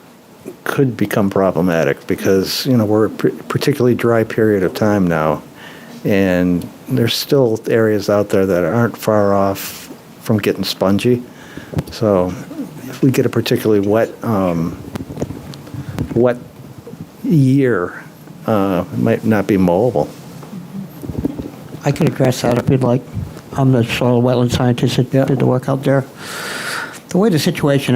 could become problematic because, you know, we're a particularly dry period of time now, and there's still areas out there that aren't far off from getting spongy. So if we get a particularly wet year, it might not be mowable. I can address that if you'd like. I'm the soil wetland scientist that did the work out there. The way the situation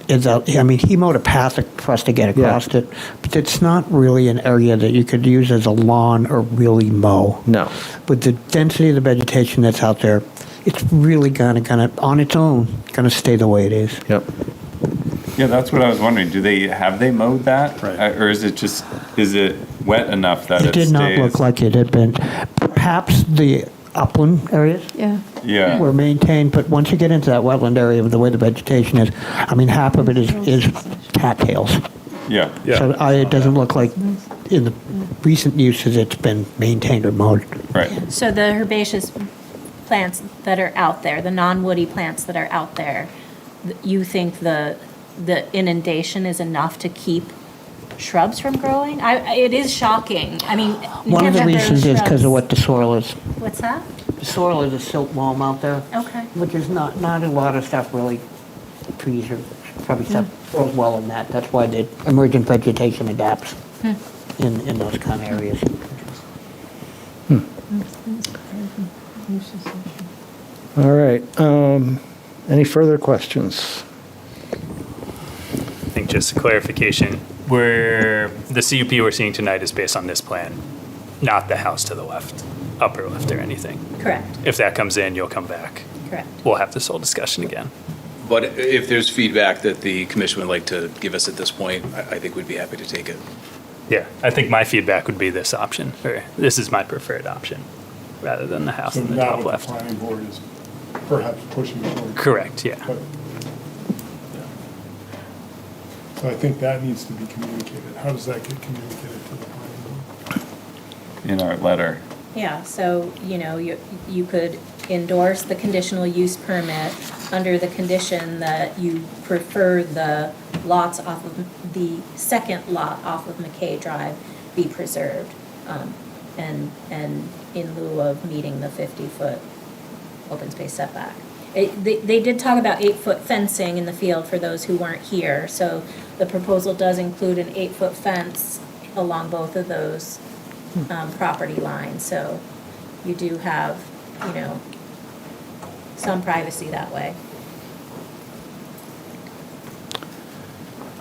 is out, I mean, he mowed a path for us to get across it, but it's not really an area that you could use as a lawn or really mow. No. With the density of the vegetation that's out there, it's really gonna on its own, gonna stay the way it is. Yep. Yeah, that's what I was wondering. Have they mowed that? Right. Or is it wet enough that It did not look like it had been. Perhaps the upland areas Yeah. were maintained, but once you get into that wetland area with the way the vegetation is, I mean, half of it is cattails. Yeah. So it doesn't look like in the recent uses it's been maintained or mowed. Right. So the herbaceous plants that are out there, the non-woody plants that are out there, you think the inundation is enough to keep shrubs from growing? It is shocking. I mean, One of the reasons is because of what the soil is. What's that? The soil is a silt loam out there. Okay. Which is not a lot of stuff really, trees or probably stuff grows well in that. That's why the emergent vegetation adapts in those kind of areas. All right. Any further questions? I think just a clarification, where the CUP we're seeing tonight is based on this plan, not the house to the left, upper left or anything. Correct. If that comes in, you'll come back. Correct. We'll have this whole discussion again. But if there's feedback that the commission would like to give us at this point, I think we'd be happy to take it. Yeah, I think my feedback would be this option, or this is my preferred option, rather than the house So in the now top what the left. planning board is perhaps pushing toward. Correct, yeah. But, yeah. So I think that needs to be communicated. How does that get communicated to the planning board? In our letter. Yeah, so, you know, you could endorse the conditional use permit under the condition that you prefer the lots off of, the second lot off of McKay Drive be preserved, and in lieu of meeting the 50-foot open space setback. They did talk about 8-foot fencing in the field for those who weren't here, so the proposal does include an 8-foot fence along both of those property lines, so you do have, you know, some privacy that way.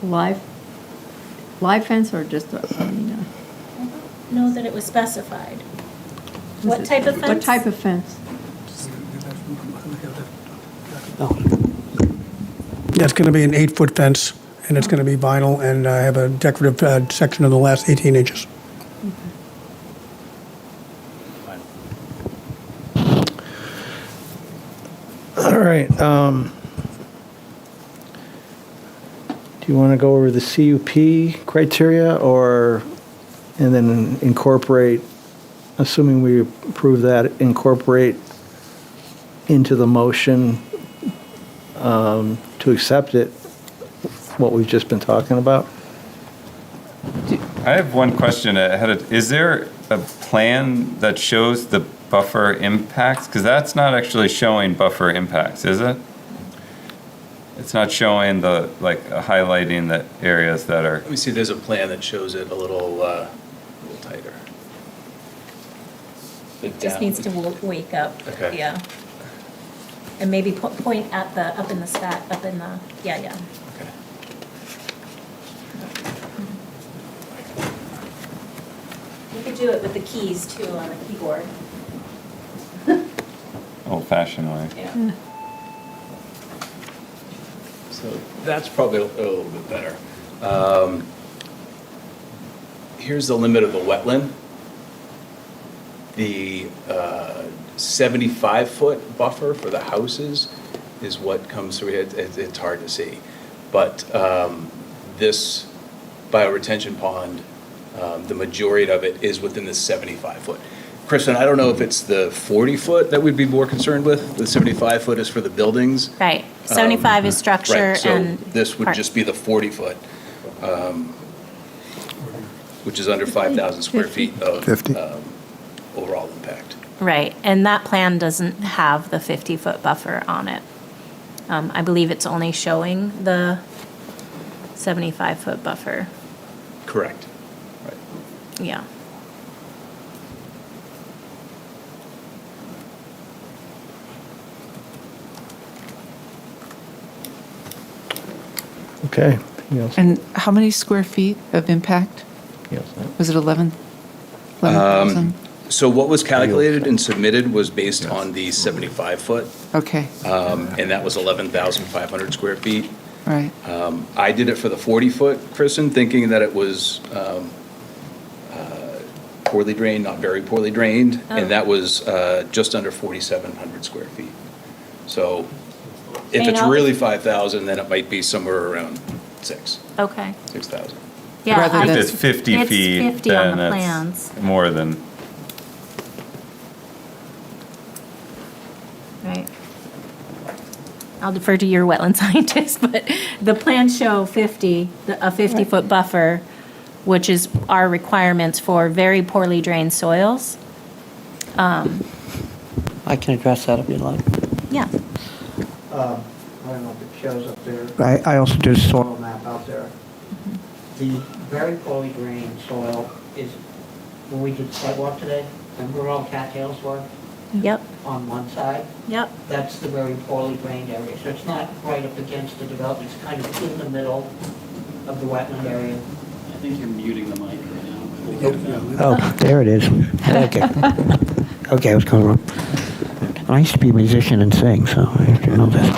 Live? live fence or just, Know that it was specified. What type of fence? What type of fence? Yeah, it's going to be an 8-foot fence, and it's going to be vinyl, and I have a decorative section of the last 18 inches. All right. Do you want to go over the CUP criteria and then incorporate, assuming we approve that, incorporate into the motion to accept it, what we've just been talking about? I have one question ahead of, is there a plan that shows the buffer impacts? Because that's not actually showing buffer impacts, is it? It's not showing highlighting the areas that are. Let me see, there's a plan that shows it a little tighter. Just needs to wake up. Okay. Yeah. And maybe point at up in the sky, yeah. Okay. You could do it with the keys too on the keyboard. Old-fashioned way. Yeah. So that's probably a little bit better. Here's the limit of the wetland. The 75-foot buffer for the houses is what comes through. It's hard to see. But this bioretention pond, the majority of it is within the 75-foot. Kristen, I don't know if it's the 40-foot that we'd be more concerned with. The 75-foot is for the buildings. Right, 75 is structure Right, so and. this would park. just be the 40-foot, which is under 5,000 square feet of 50. Overall impact. Right, and that plan doesn't have the 50-foot buffer on it. I believe it's only showing the 75-foot buffer, Correct. Right. yeah. Okay. Anything else? And how many square feet of impact? Yes. Was it 11,000? So what was calculated and submitted was based on the 75-foot, Okay, and that was 11,500 square feet. right. I did it for the 40-foot, Kristen, thinking that it was poorly drained, not very poorly drained, and that was just under 4,700 square feet. So if And it's I'll- really 5,000, then it might be somewhere around Okay. 6,000. Yeah, Rather I- than- If it's 50 It's feet, 50 on then the it's plans. more than. Right. I'll defer to your wetland scientist, but the plans show 50, a 50-foot buffer, which is our requirements for very poorly drained soils. I can address that if you'd like. Yeah. I don't know if it shows up there. I also did a soil map out there. The very poorly drained soil is, when we did sidewalk today, remember where all cattails were? Yep, On one side? yep. That's the very poorly drained area. So it's not right up against the development, it's kind of in the middle of the wetland area. I think you're muting the mic right now. Oh, there it is. Okay. Okay, I was going wrong. I used to be a musician and sing, so I should know this.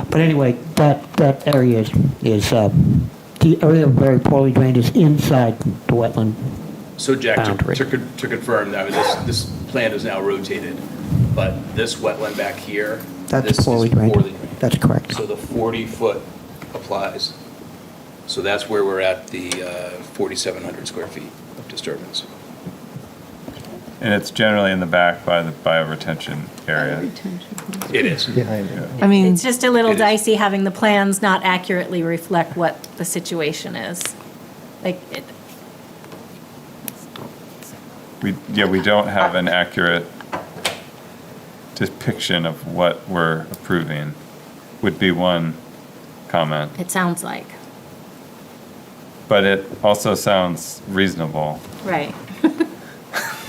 But anyway, that area is the area very poorly drained is inside the wetland. So Jack, Boundary. to confirm, that this plan is now rotated, but this wetland back here, That's this is poorly poorly drained. drained. That's correct. So the 40-foot applies. So that's where we're at, the 4,700 square feet of disturbance. And it's generally in the back by the bioretention area. It is. Behind it. I mean, It's just a little It is. dicey having the plans not accurately reflect what the situation is. Like, We don't have an accurate depiction of what we're approving, would be one comment. it sounds like, But it also sounds reasonable. right.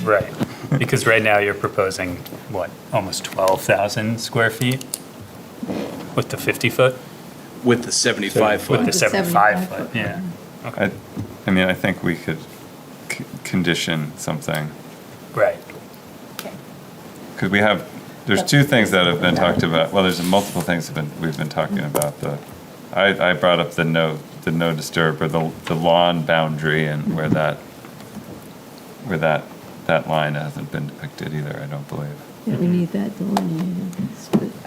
Right, because right now you're proposing, what, almost 12,000 square feet with the 50-foot? With the 75-foot. With the 75-foot, yeah. I I mean, I think we could condition something. Right. Because we have, there's two things that have been talked about, well, there's multiple things we've been talking about. I brought up the no disturb, or the lawn boundary, and where that line hasn't been depicted either, I don't believe. Yeah, we need that delineated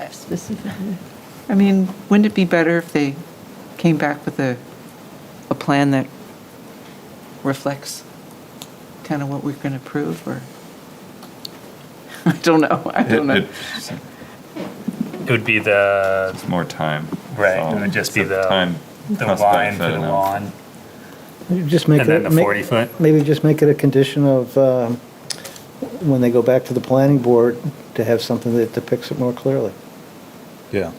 specifically. I mean, wouldn't it be better if they came back with a plan that reflects kind of what we're going to prove, or? I don't know. It would be the. It's more time. Right. It would just be the time. The cost line for benefit the analysis. lawn. Just make And then it, the 40 foot? maybe just make it a condition of, when they go back to the planning board, to have something that depicts it more clearly, Yeah.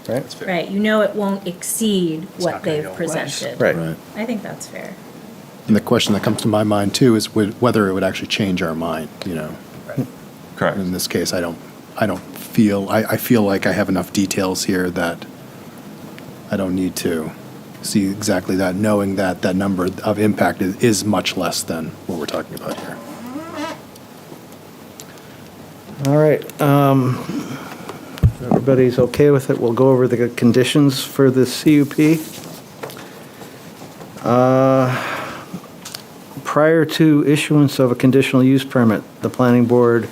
right? Right, you know it won't exceed what they've presented. Right. Right. I think that's fair. And the question that comes to my mind too is whether it would actually change our mind, you know? Correct. In this case, I feel like I have enough details here that I don't need to see exactly that, knowing that that number of impact is much less than what we're talking about here. All right. Everybody's okay with it. We'll go over the conditions for the CUP. Prior to issuance of a conditional use permit, the planning board,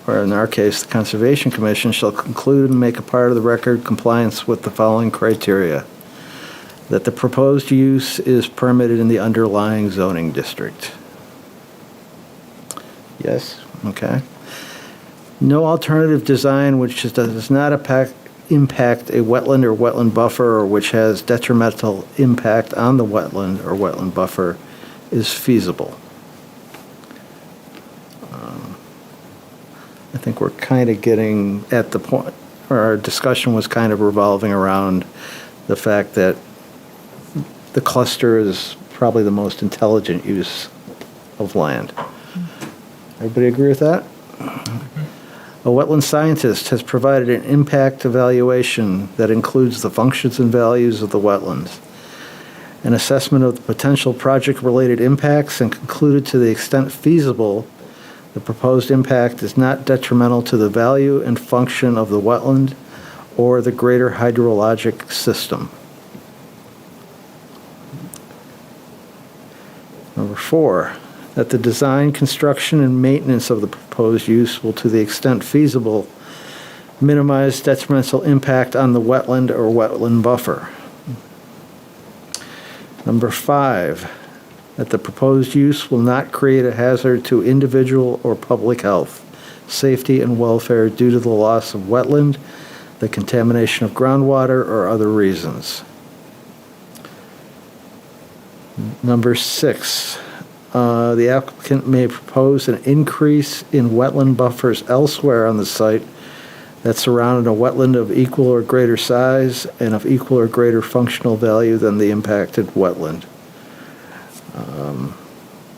or in our case, the Conservation Commission, shall conclude and make a part of the record compliance with the following criteria: that the proposed use is permitted in the underlying zoning district. Yes? Okay. No alternative design which does not impact a wetland or wetland buffer, or which has detrimental impact on the wetland or wetland buffer, is feasible. I think we're kind of getting at the point, or our discussion was kind of revolving around the fact that the cluster is probably the most intelligent use of land. Everybody agree with that? A wetland scientist has provided an impact evaluation that includes the functions and values of the wetlands, an assessment of the potential project-related impacts, and concluded to the extent feasible, the proposed impact is not detrimental to the value and function of the wetland or the greater hydrologic system. Number 4, that the design, construction, and maintenance of the proposed use will, to the extent feasible, minimize detrimental impact on the wetland or wetland buffer. Number 5, that the proposed use will not create a hazard to individual or public health, safety, and welfare due to the loss of wetland, the contamination of groundwater, or other reasons. Number 6, the applicant may propose an increase in wetland buffers elsewhere on the site that surrounded a wetland of equal or greater size and of equal or greater functional value than the impacted wetland,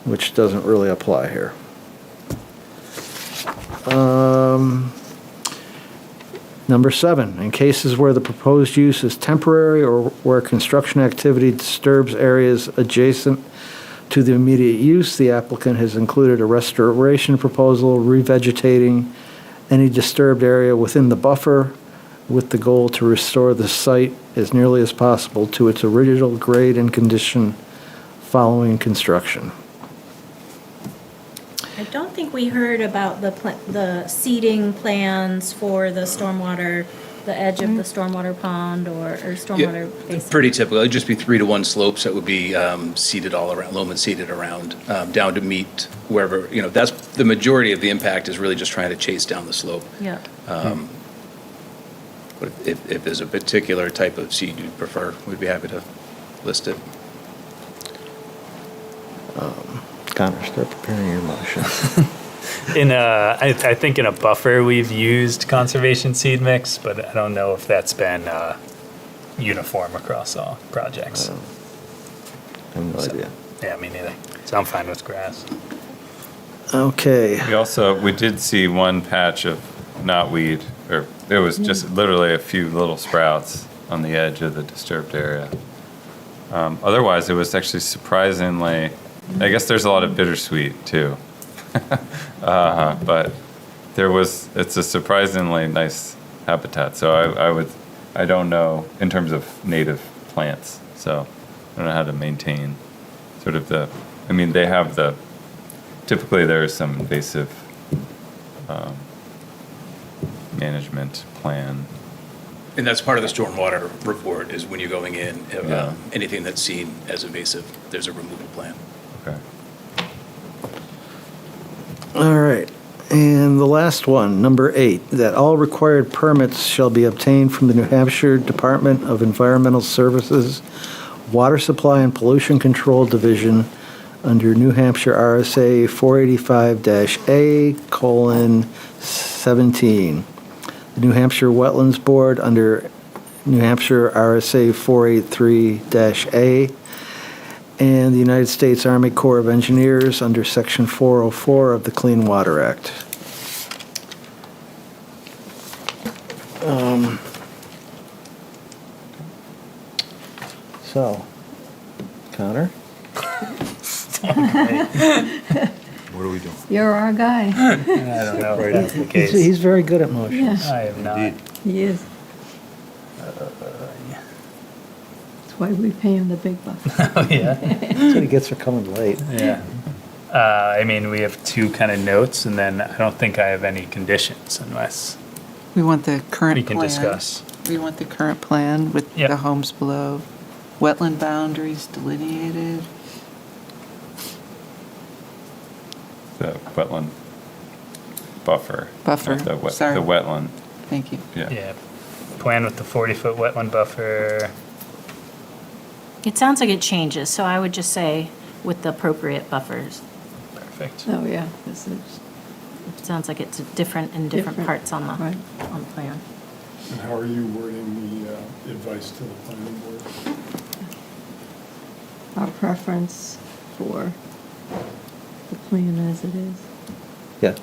which doesn't really apply here. Number 7, in cases where the proposed use is temporary or where construction activity disturbs areas adjacent to the immediate use, the applicant has included a restoration proposal revegetating any disturbed area within the buffer with the goal to restore the site as nearly as possible to its original grade and condition following construction. I don't think we heard about the seeding plans for the stormwater, the edge of the stormwater pond or stormwater basin. Pretty typical. It'd just be 3-to-1 slopes that would be seeded all around, loam and seeded around, down to meet wherever, you know, that's the majority of the impact is really just trying to chase down the slope. Yeah. But if there's a particular type of seed you'd prefer, we'd be happy to list it. Connor, start preparing your motion. I think in a buffer we've used conservation seed mix, but I don't know if that's been uniform across all projects. I have no idea. Yeah, me neither. So I'm fine with grass. Okay. We did see one patch of knotweed, or it was just literally a few little sprouts on the edge of the disturbed area. Otherwise, it was actually surprisingly, I guess there's a lot of bittersweet too. But it's a surprisingly nice habitat. So I don't know in terms of native plants. So I don't know how to maintain sort of they have typically there's some invasive management plan. And that's part of the stormwater report, is when you're going in, Yeah. anything that's seen as invasive, there's a removal plan. Okay. All right. And the last one, number 8, that all required permits shall be obtained from the New Hampshire Department of Environmental Services, Water Supply and Pollution Control Division under New Hampshire RSA 485-A:17. The New Hampshire Wetlands Board under New Hampshire RSA 483-A, and the United States Army Corps of Engineers under Section 404 of the Clean Water Act. So, Connor? What are we doing? You're our guy. I don't know if that's the case. He's very good at motions. Yeah, I am not. he is. That's why we pay him the big bucks. Oh, yeah. That's what he gets for coming late. Yeah. I mean, we have 2 kind of notes, and then I don't think I have any conditions unless We want the current we plan. can discuss. We want the current plan with Yep. the homes below, wetland boundaries delineated. The wetland buffer. Buffer, sorry. The wetland, Thank you. yeah. Yeah. Plan with the 40-foot wetland buffer. It sounds like it changes, so I would just say with the appropriate buffers. Perfect. Oh, yeah, this is It sounds like it's different in different parts on the right. plan. And how are you wording the advice to the planning board? Our preference for the plan as it is. Yeah.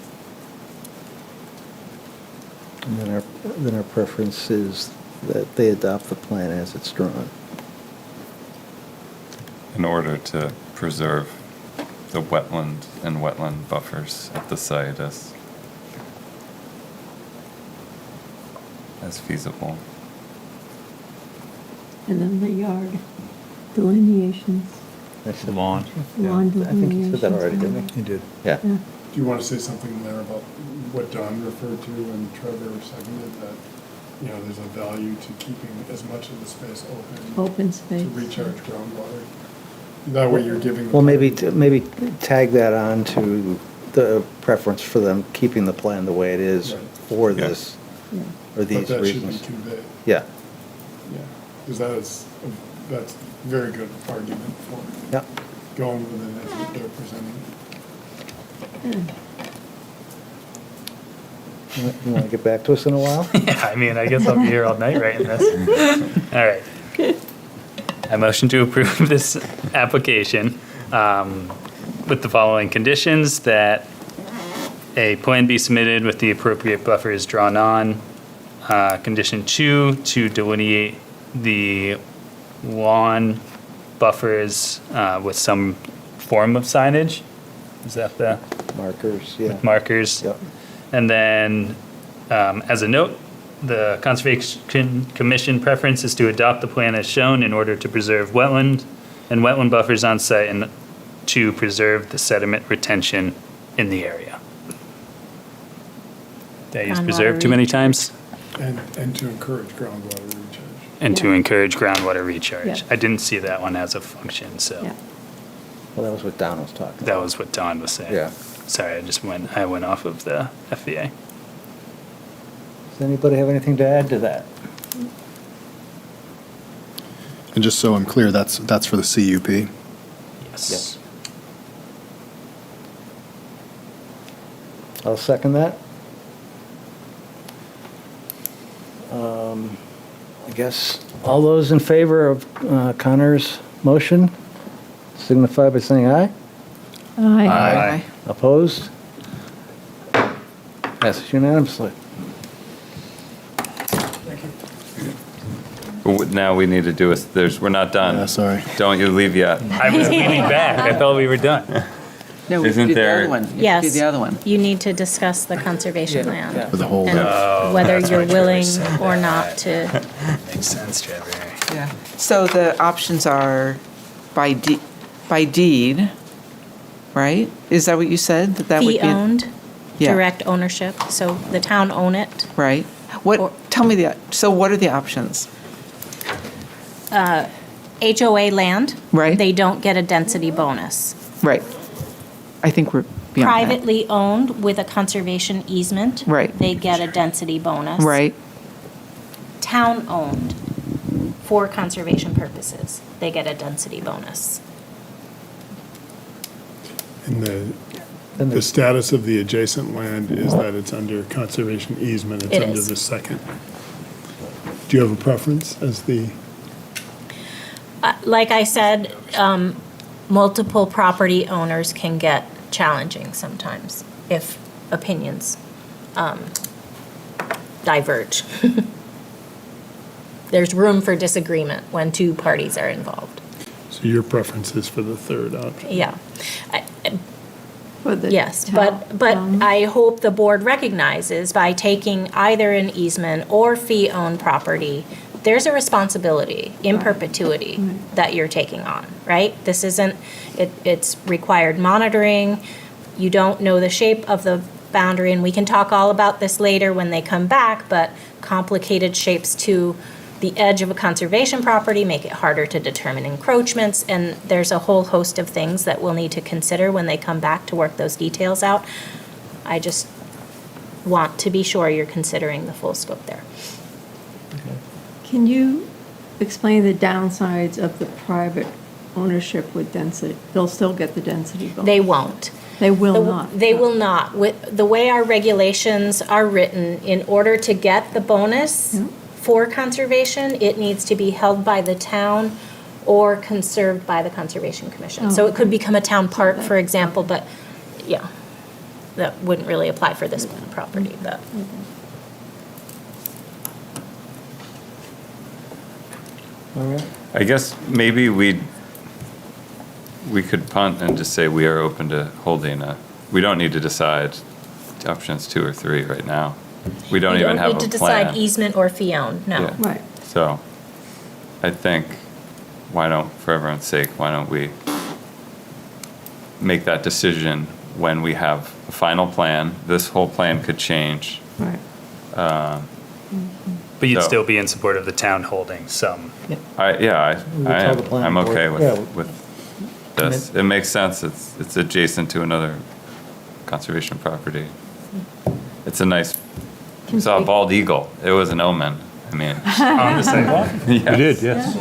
And then our preference is that they adopt the plan as it's drawn. In order to preserve the wetland and wetland buffers at the site as feasible. And then the yard delineations, I said- Lawn. lawn I think you said that already, delineations. didn't he? You did. Yeah. Yeah. Do you want to say something there about what Don referred to and Trevor seconded, that, there's a value to keeping as much of the space open Open space. to recharge groundwater? That way you're giving. Well, maybe tag that on to the preference for them keeping the plan the way it is Right. for Yeah. this, Yeah. or these But that should be reasons. conveyed, Yeah, yeah, because that's a very good argument for yeah. going with it as what they're presenting. You want to get back to us in a while? Yeah, I mean, I guess I'll be here all night writing this. All right. I motion to approve this application with the following conditions: that a plan be submitted with the appropriate buffers drawn on. Condition 2, to delineate the lawn buffers with some form of signage. Is that the Markers, yeah. markers? Yep. And then, as a note, the Conservation Commission preference is to adopt the plan as shown in order to preserve wetland and wetland buffers on site and to preserve the sediment retention in the area. Did I use Groundwater preserve too many times? And to encourage groundwater recharge. And to Yeah. encourage groundwater recharge. Yeah. I didn't see that one as a function, so Yeah. Well, that was what Don was talking about. that was what Don was saying. Yeah. Sorry, I went off of the FVA. Does anybody have anything to add to that? And just so I'm clear, that's for the CUP. Yes. I'll second that. I guess all those in favor of Connor's motion signify by saying aye. Aye. Opposed? Passes unanimously. now we need to do is, we're not done. Yeah, sorry. Don't you leave yet. I was leaning back. I thought we were done. No, we Isn't did the there- other one. You Yes. did the other one. You need to discuss the conservation land. For the whole, And whether you're willing or not to. Makes sense, Trevor. Yeah. So the options are by deed, right? Is that what you said? That would Fee be owned, Yeah. direct ownership, so the town own it. right. What? Tell me So what are the options? HOA land. Right. They don't get a density bonus. Right. I think we're beyond that. Privately owned with a conservation easement. Right. They get a density bonus. Right. Town owned for conservation purposes, they get a density bonus. And the status of the adjacent land is that it's under conservation easement. It's It under is. the second. Do you have a preference as the, Like I said, multiple property owners can get challenging sometimes if opinions diverge. There's room for disagreement when two parties are involved. so your preference is for the third option? Yeah. For the Yes, town- but I hope the board recognizes by taking either an easement or fee-owned property, there's a responsibility in perpetuity that you're taking on, right? This isn't, it's required monitoring. You don't know the shape of the boundary, and we can talk all about this later when they come back, but complicated shapes to the edge of a conservation property make it harder to determine encroachments, and there's a whole host of things that we'll need to consider when they come back to work those details out. I just want to be sure you're considering the full scope there. Can you explain the downsides of the private ownership with density? They'll still get the density bonus. They won't. They will not. They will not. With the way our regulations are written, in order to get the bonus for conservation, it needs to be held by the town or conserved by the Conservation Commission. So it could become a town park, for example, but, yeah, that wouldn't really apply for this property, but. I guess maybe we could punt and just say we are open to holding we don't need to decide options 2 or 3 right now. We don't even have a plan. You don't need to decide easement or fee owned, no. Yeah. Right. So I think, for everyone's sake, why don't we make that decision when we have a final plan? This whole plan could change. Right. But you'd So- still be in support of the town holding some. I tell the planning I'm okay board, yeah. with this. It makes sense. It's adjacent to another conservation property. It's a nice, we saw a bald eagle. It was an omen. I mean. On the sidewalk? We did, yes.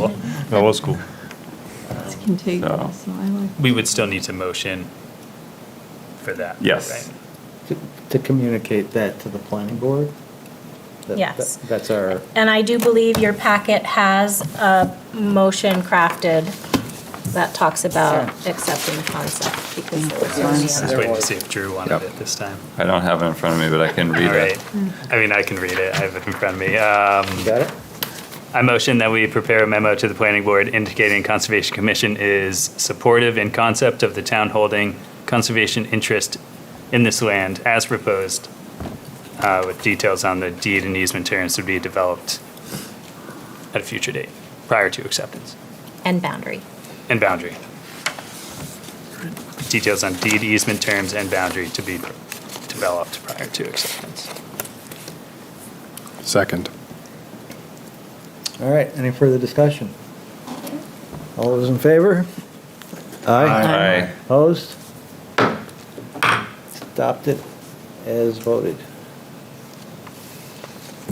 That was cool. It's contiguous, so I like. We would still need to motion for that. Yes. right? To communicate that to the planning board? Yes. That's our, And I do believe your packet has a motion crafted that talks about accepting concept, because there was I was only just waiting to see if Drew wanted it this time. I don't have it in front of me, but I can read All it. right. I mean, I can read it. I have it in front of me. got it? I motion that we prepare a memo to the planning board indicating Conservation Commission is supportive in concept of the town holding conservation interest in this land as proposed, with details on the deed and easement terms to be developed at a future date, prior to acceptance and boundary. and boundary. Details on deed, easement terms, and boundary to be developed prior to acceptance. second. All right, any further discussion? All those in favor? Aye. Opposed? Adopted as voted.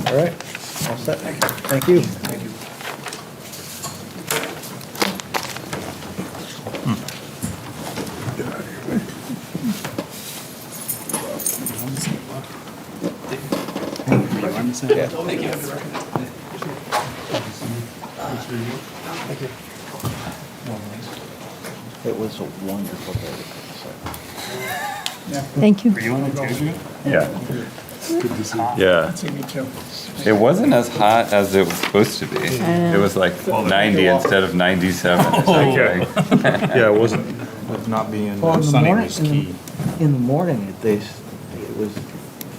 All right, all set. Thank you. It was a wonderful day. Thank you. Were you on it too? Yeah. Good to see you. Yeah. See me too. It wasn't as hot as it was supposed to be. It was like 90 instead of 97 or something. Yeah, it wasn't, with not being Well, in the sunny morning, was key. in the morning, it was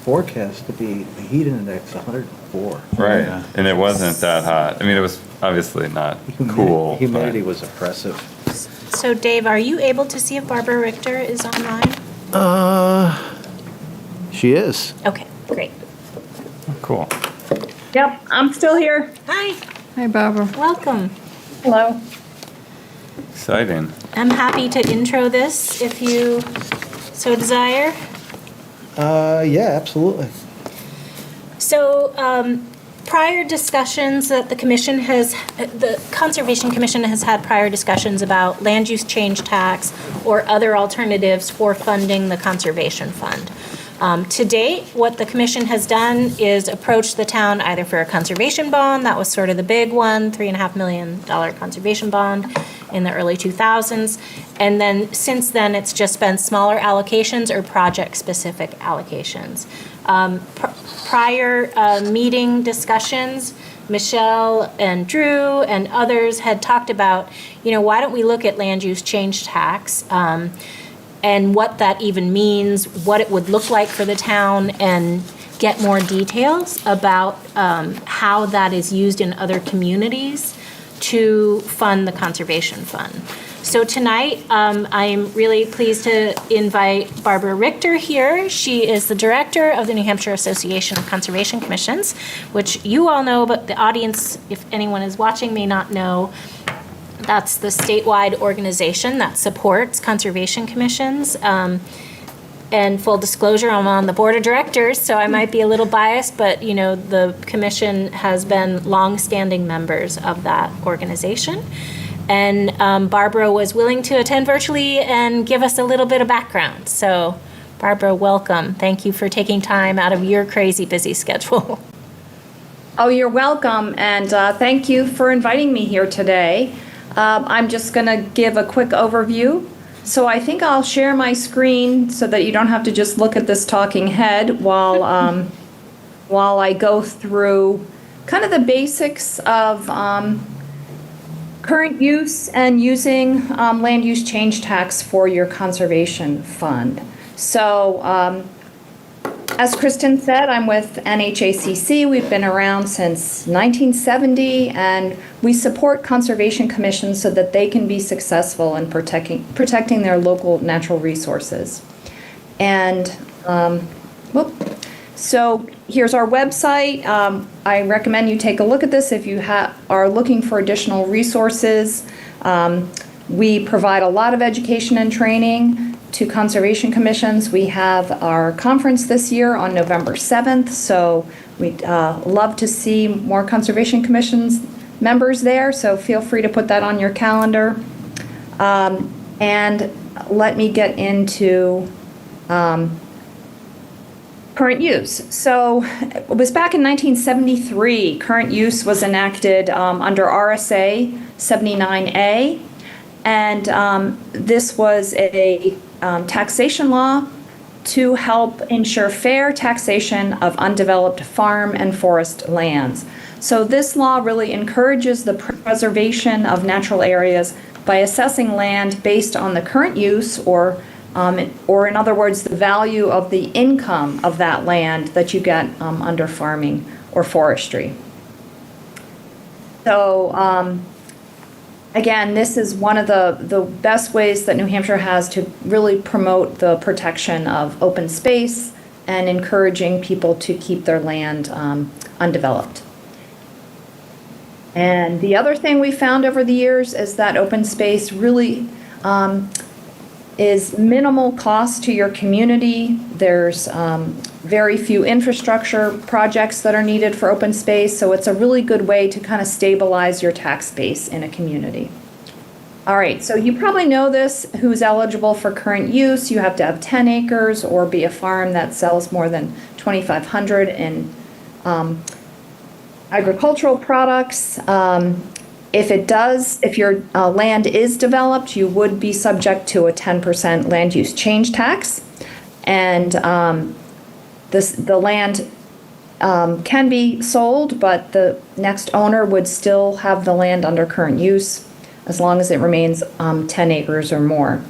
forecast to be the heat index 104. Right, Yeah. and it wasn't that hot. I mean, it was obviously not cool. Humidity but- was oppressive. So Dave, are you able to see if Barbara Richter is online? She is. Okay, great. Cool. Yep, I'm still here. Hi, Hi, Barbara. welcome. Hello. Exciting. I'm happy to intro this if you so desire. Yeah, absolutely. So, prior discussions that the Conservation Commission has had prior discussions about land use change tax or other alternatives for funding the Conservation Fund. To date, what the commission has done is approach the town either for a conservation bond, that was sort of the big one, $3.5 million conservation bond in the early 2000s. And then since then, it's just been smaller allocations or project-specific allocations. Prior meeting discussions, Michelle and Drew and others had talked about, why don't we look at land use change tax and what that even means, what it would look like for the town, and get more details about how that is used in other communities to fund the Conservation Fund. So tonight, I am really pleased to invite Barbara Richter here. She is the director of the New Hampshire Association of Conservation Commissions, which you all know, but the audience, if anyone is watching, may not know. That's the statewide organization that supports conservation commissions. And full disclosure, I'm on the board of directors, so I might be a little biased, but the commission has been longstanding members of that organization. And Barbara was willing to attend virtually and give us a little bit of background. So Barbara, welcome. Thank you for taking time out of your crazy busy schedule. Oh, you're welcome, and thank you for inviting me here today. I'm just going to give a quick overview. So I think I'll share my screen so that you don't have to just look at this talking head while I go through kind of the basics of current use and using land use change tax for your conservation fund. So as Kristen said, I'm with NHACC. We've been around since 1970, and we support conservation commissions so that they can be successful in protecting their local natural resources. And so here's our website. I recommend you take a look at this if you are looking for additional resources. We provide a lot of education and training to conservation commissions. We have our conference this year on November 7th, so we'd love to see more conservation commissions members there, so feel free to put that on your calendar. And let me get into current use. So it was back in 1973, current use was enacted under RSA 79A, and this was a taxation law to help ensure fair taxation of undeveloped farm and forest lands. So this law really encourages the preservation of natural areas by assessing land based on the current use, or in other words, the value of the income of that land that you get under farming or forestry. So again, this is one of the best ways that New Hampshire has to really promote the protection of open space and encouraging people to keep their land undeveloped. And the other thing we found over the years is that open space really is minimal cost to your community. There's very few infrastructure projects that are needed for open space, so it's a really good way to kind of stabilize your tax base in a community. All right, so you probably know this, who's eligible for current use. You have to have 10 acres or be a farm that sells more than 2,500 in agricultural products. If your land is developed, you would be subject to a 10% land use change tax. And the land can be sold, but the next owner would still have the land under current use as long as it remains 10 acres or more.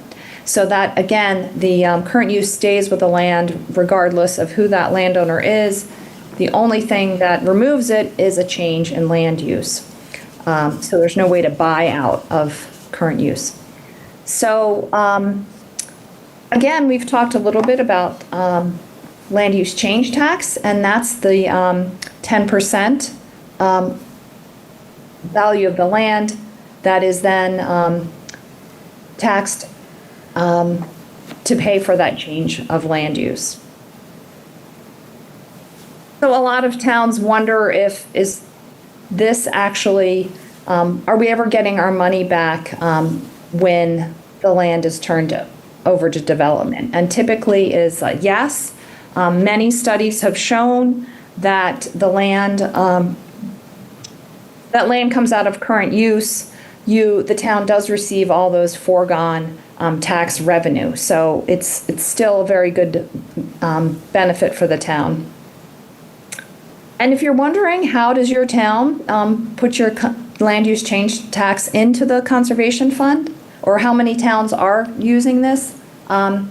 So that, again, the current use stays with the land regardless of who that landowner is. The only thing that removes it is a change in land use. So there's no way to buy out of current use. So again, we've talked a little bit about land use change tax, and that's the 10% value of the land that is then taxed to pay for that change of land use. So a lot of towns wonder is this actually, are we ever getting our money back when the land is turned over to development? And typically is yes. Many studies have shown that the land comes out of current use. The town does receive all those foregone tax revenue. So it's still a very good benefit for the town. And if you're wondering, how does your town put your land use change tax into the conservation fund, or how many towns are using this? Right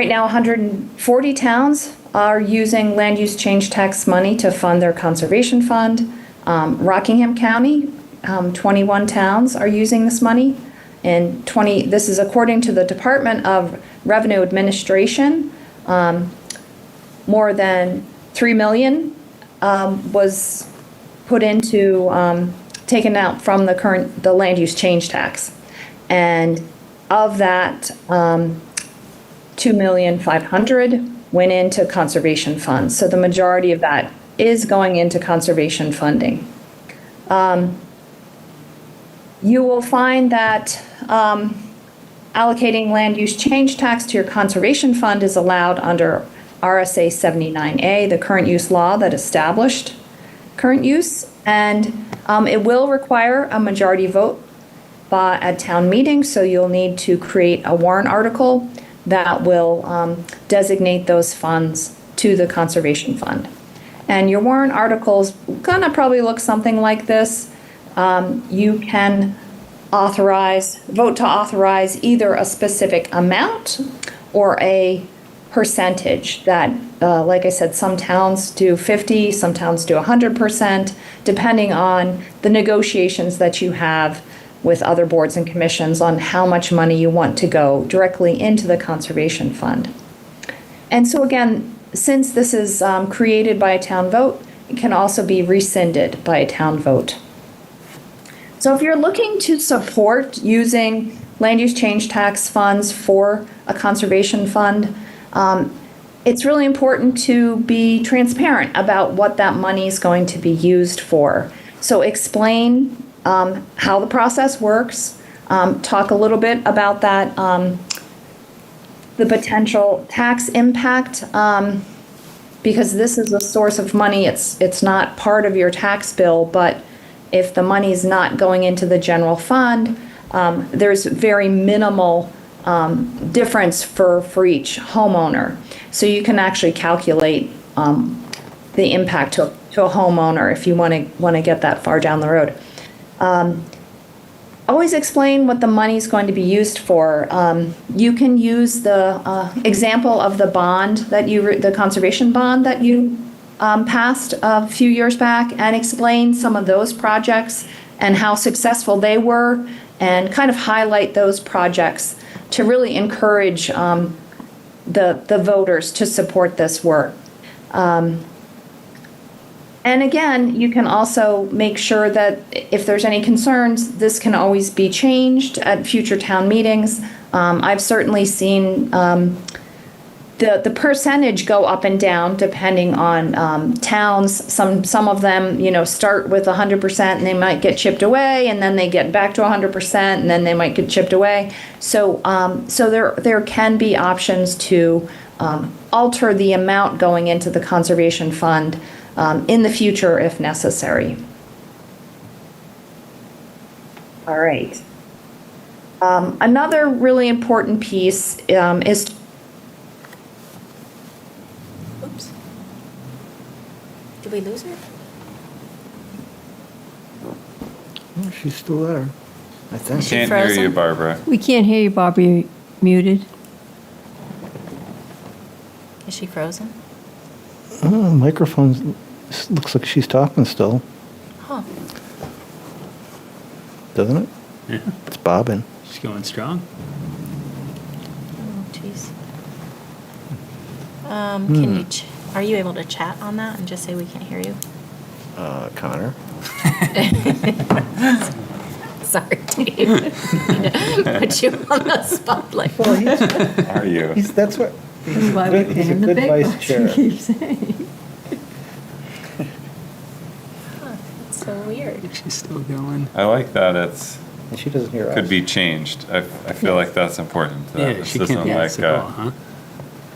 now, 140 towns are using land use change tax money to fund their conservation fund. Rockingham County, 21 towns are using this money. And this is according to the Department of Revenue Administration. More than $3 million was put into, taken out from the land use change tax. And of that, $2,500,000 went into conservation funds. So the majority of that is going into conservation funding. You will find that allocating land use change tax to your conservation fund is allowed under RSA 79A, the current use law that established current use, and it will require a majority vote at town meeting, so you'll need to create a warrant article that will designate those funds to the conservation fund. And your warrant article's gonna probably look something like this. You can vote to authorize either a specific amount or a percentage that, like I said, some towns do 50, some towns do 100%, depending on the negotiations that you have with other boards and commissions on how much money you want to go directly into the conservation fund. And so again, since this is created by a town vote, it can also be rescinded by a town vote. So if you're looking to support using land use change tax funds for a conservation fund, it's really important to be transparent about what that money is going to be used for. So explain how the process works, talk a little bit about that, the potential tax impact, because this is a source of money. It's not part of your tax bill, but if the money is not going into the general fund, there's very minimal difference for each homeowner. So you can actually calculate the impact to a homeowner if you want to get that far down the road. Always explain what the money is going to be used for. You can use the example of the bond the conservation bond that you passed a few years back, and explain some of those projects and how successful they were, and kind of highlight those projects to really encourage the voters to support this work. And again, you can also make sure that if there's any concerns, this can always be changed at future town meetings. I've certainly seen the percentage go up and down depending on towns. Some of them, start with 100% and they might get chipped away, and then they get back to 100% and then they might get chipped away. So there can be options to alter the amount going into the conservation fund in the future if necessary. All right. Another really important piece is Did we lose her? Oh, she's still there, I think. she Can't hear you, frozen? Barbara. We can't hear you, Barbara. You're muted. Is she frozen? Microphone looks like she's talking still, Huh. doesn't it? Yeah. It's bobbing. She's going strong. Oh, jeez. Can you, are you able to chat on that and just say we can't hear you? Connor? Sorry, Dave. Put you on the spotlight. Are you? That's what, That's why we pay he's a him the good big vice bucks, chair. he keeps saying. That's so weird. She's still going. I like that it's, And she doesn't hear us. could be changed. I feel like that's important. That Yeah, this she isn't can't hear us like at all, huh?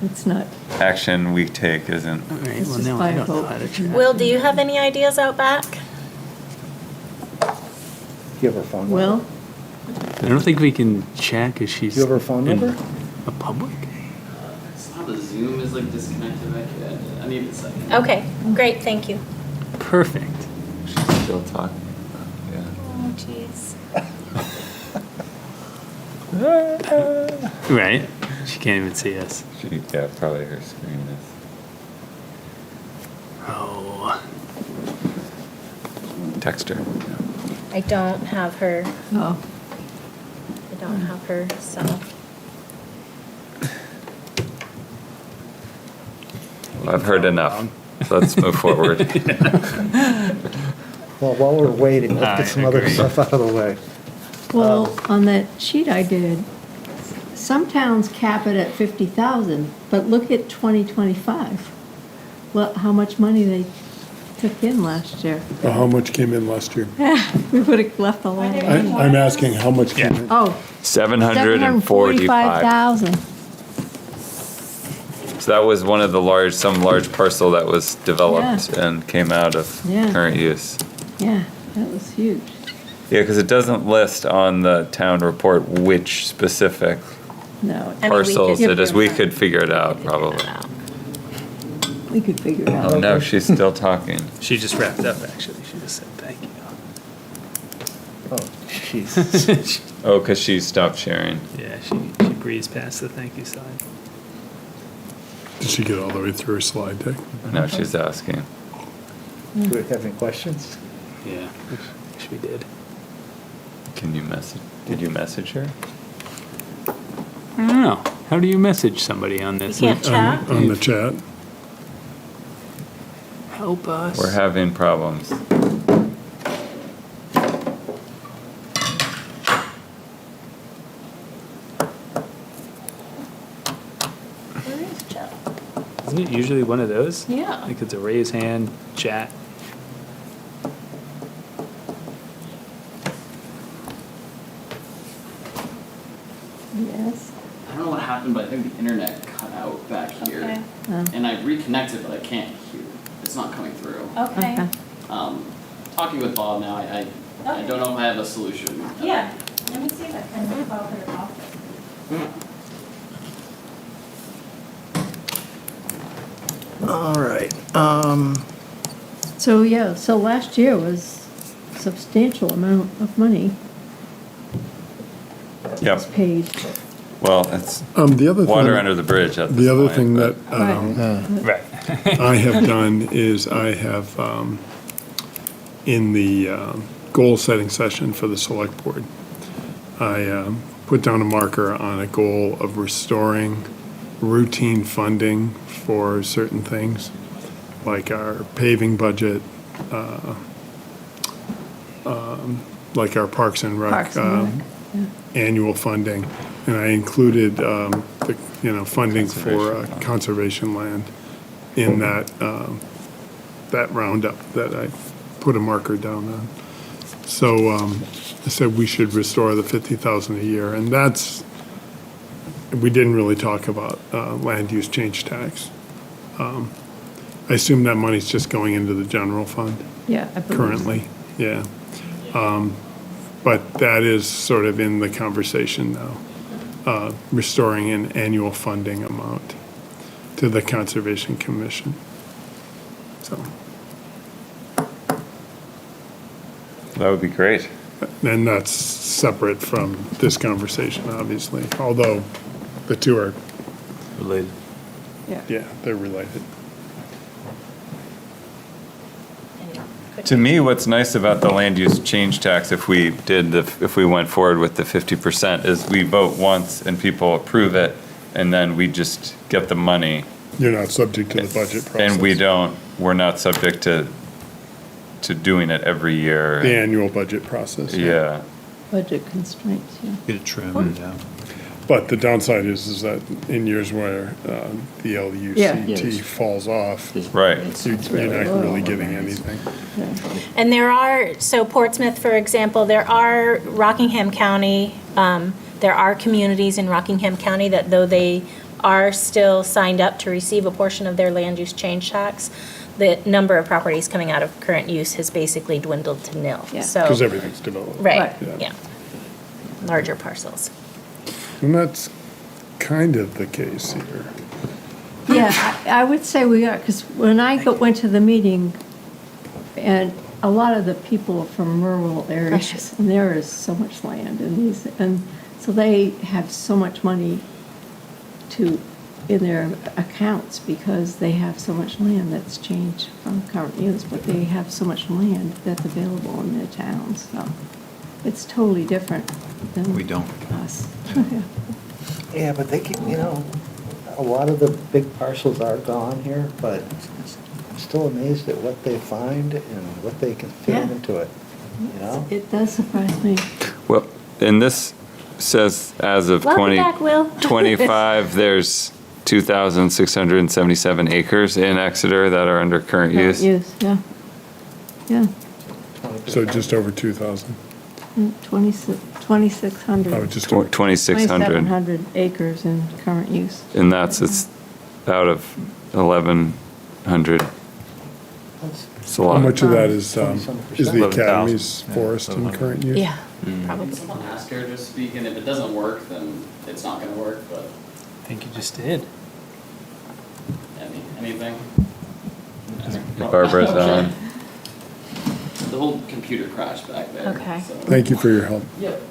It's not. action we take isn't. All right, It's well, just now by I don't know vote. how to chat. Will, do you have any ideas out back? You have her phone number? Well, I don't think we can chat because she's You have her phone in number? a public. Somehow the Zoom is like disconnected. I need a second. Okay, great, thank you. Perfect. She's still talking. Yeah. Oh, jeez. Right? She can't even see us. Yeah, probably her screen is. Oh. Text her. I don't have her, oh, I don't have her set up. Well, I've heard enough. Let's move forward. Well, while we're waiting, let's I get some other agree. stuff out of the way. well, on that sheet I did, some towns cap it at 50,000, but look at 2025. Well, how much money they took in last year. How much came in last year? We would have left a lot of money. I'm asking how much came in. Oh, 745. 745,000. So that was one of the some large parcel that was developed and came out of Yeah. current use. Yeah, that was huge. Yeah, because it doesn't list on the town report which specific No, parcels it is. We could figure it out, probably. we could figure it out. Oh, no, she's still talking. She just wrapped up, actually. She just said thank you. Oh, jeez. Oh, because she stopped sharing. Yeah, she breezed past the thank you side. Did she get all the way through her slide deck? No, she's asking. Do we have any questions? Yeah, which we did. Can you message? Did you message her? I don't know. How do you message somebody on this? You can't chat? On the chat? Help us. We're having problems. Where is Joe? Isn't it usually one of those? Yeah. Like it's a raise hand, chat. Yes. I don't know what happened, but I think the internet cut out back here. Okay. And I reconnected, but I can't hear. It's not coming through. Okay. Talking with Bob now, I don't know if I have a solution. Yeah, let me see if I can call her office. All right. So, yeah, so last year was substantial amount of money Yep. paid. Well, it's The other water thing, under the bridge at this the other point, thing but- that Right. I have done is I have, in the goal-setting session for the select board, I put down a marker on a goal of restoring routine funding for certain things, like our paving budget, like our Parks and Rec Parks and Rec, annual funding, and I included funding for conservation land in that that roundup that I put a marker down on. So I said we should restore the 50,000 a year, and we didn't really talk about land use change tax. I assume that money's just going into the general fund Yeah, I believe. currently, yeah. But that is sort of in the conversation now, restoring an annual funding amount to the Conservation Commission. So, That would be great. And that's separate from this conversation, obviously, although the two are, Related. yeah, they're related. To me, what's nice about the land use change tax, if we went forward with the 50%, is we vote once and people approve it, and then we just get the money. You're not subject to the budget process. And we're not subject to doing it every year. The annual budget process. Yeah. Budget constraints, yeah. Get it trimmed, yeah. But the downside is that in years where the Yeah. LUCT falls off, Right. you're not really getting anything. And there are, so Portsmouth, for example, there are Rockingham County, there are communities in Rockingham County that though they are still signed up to receive a portion of their land use change tax, the number of properties coming out of current use has basically dwindled to nil. So, Because everything's developed. right, Yeah. yeah. Larger parcels. And that's kind of the case here. Yeah, I would say we are, because when I went to the meeting, and a lot of the people are from rural areas, and there is so much land in these, and so they have so much money in their accounts because they have so much land that's changed from current use, but they have so much land that's available in their towns, so it's totally different than We don't. us. Yeah, but they keep, a lot of the big parcels are gone here, but I'm still amazed at what they find and what they can fit Yeah. into it, It does surprise me. Well, and this says as of Welcome back, Will. 2025, there's 2,677 acres in Exeter that are under current use. Yeah. Yeah, So just over 2,000. 2,600. Oh, just 2,600. 2,700 acres in current use. And it's out of 1,100. It's a How lot. much of that is the 11,000. Academy's forest in current use? Yeah, probably. Someone ask her to speak, and if it doesn't work, then it's not gonna work, but, I think you just did. anything? Barbara's on. The whole computer crashed back there. Okay. so- Thank you for your help. Yep.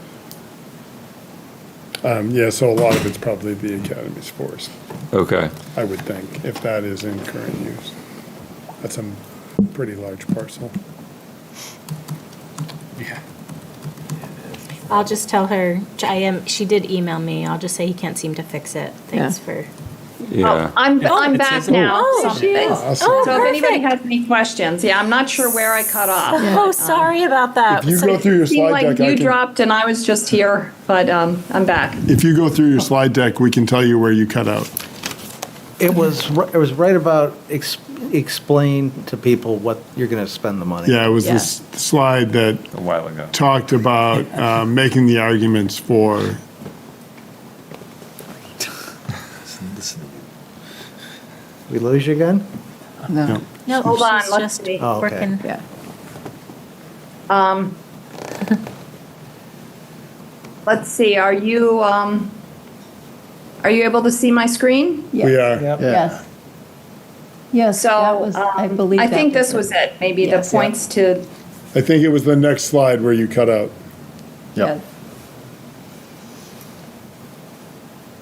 Yeah, so a lot of it's probably the Academy's forest, Okay. I would think, if that is in current use. That's a pretty large parcel. Yeah. I'll just tell her, she did email me, I'll just say he can't seem to fix it. Thanks for. Yeah. I'm it back says- now. Oh, so- she is. Awesome. Oh, So if anybody perfect. has any questions, yeah, I'm not sure where I cut off. Oh, sorry about that. If you So- go through your It seemed slide like deck, I you can, dropped and I was just here, but I'm back. if you go through your slide deck, we can tell you where you cut out. It was right about explain to people what you're going to spend the money. Yeah, it was this slide that A while ago. talked about making the arguments for, We lose you again? No. No, Hold on, she's let's just see. Oh, okay. working. Yeah. Let's see, are you able to see my screen? we are. Yes. Yes, So, that was, I believe I that think this it. was it, maybe the Yes. points to, I think it was the next slide where you cut out. Yeah.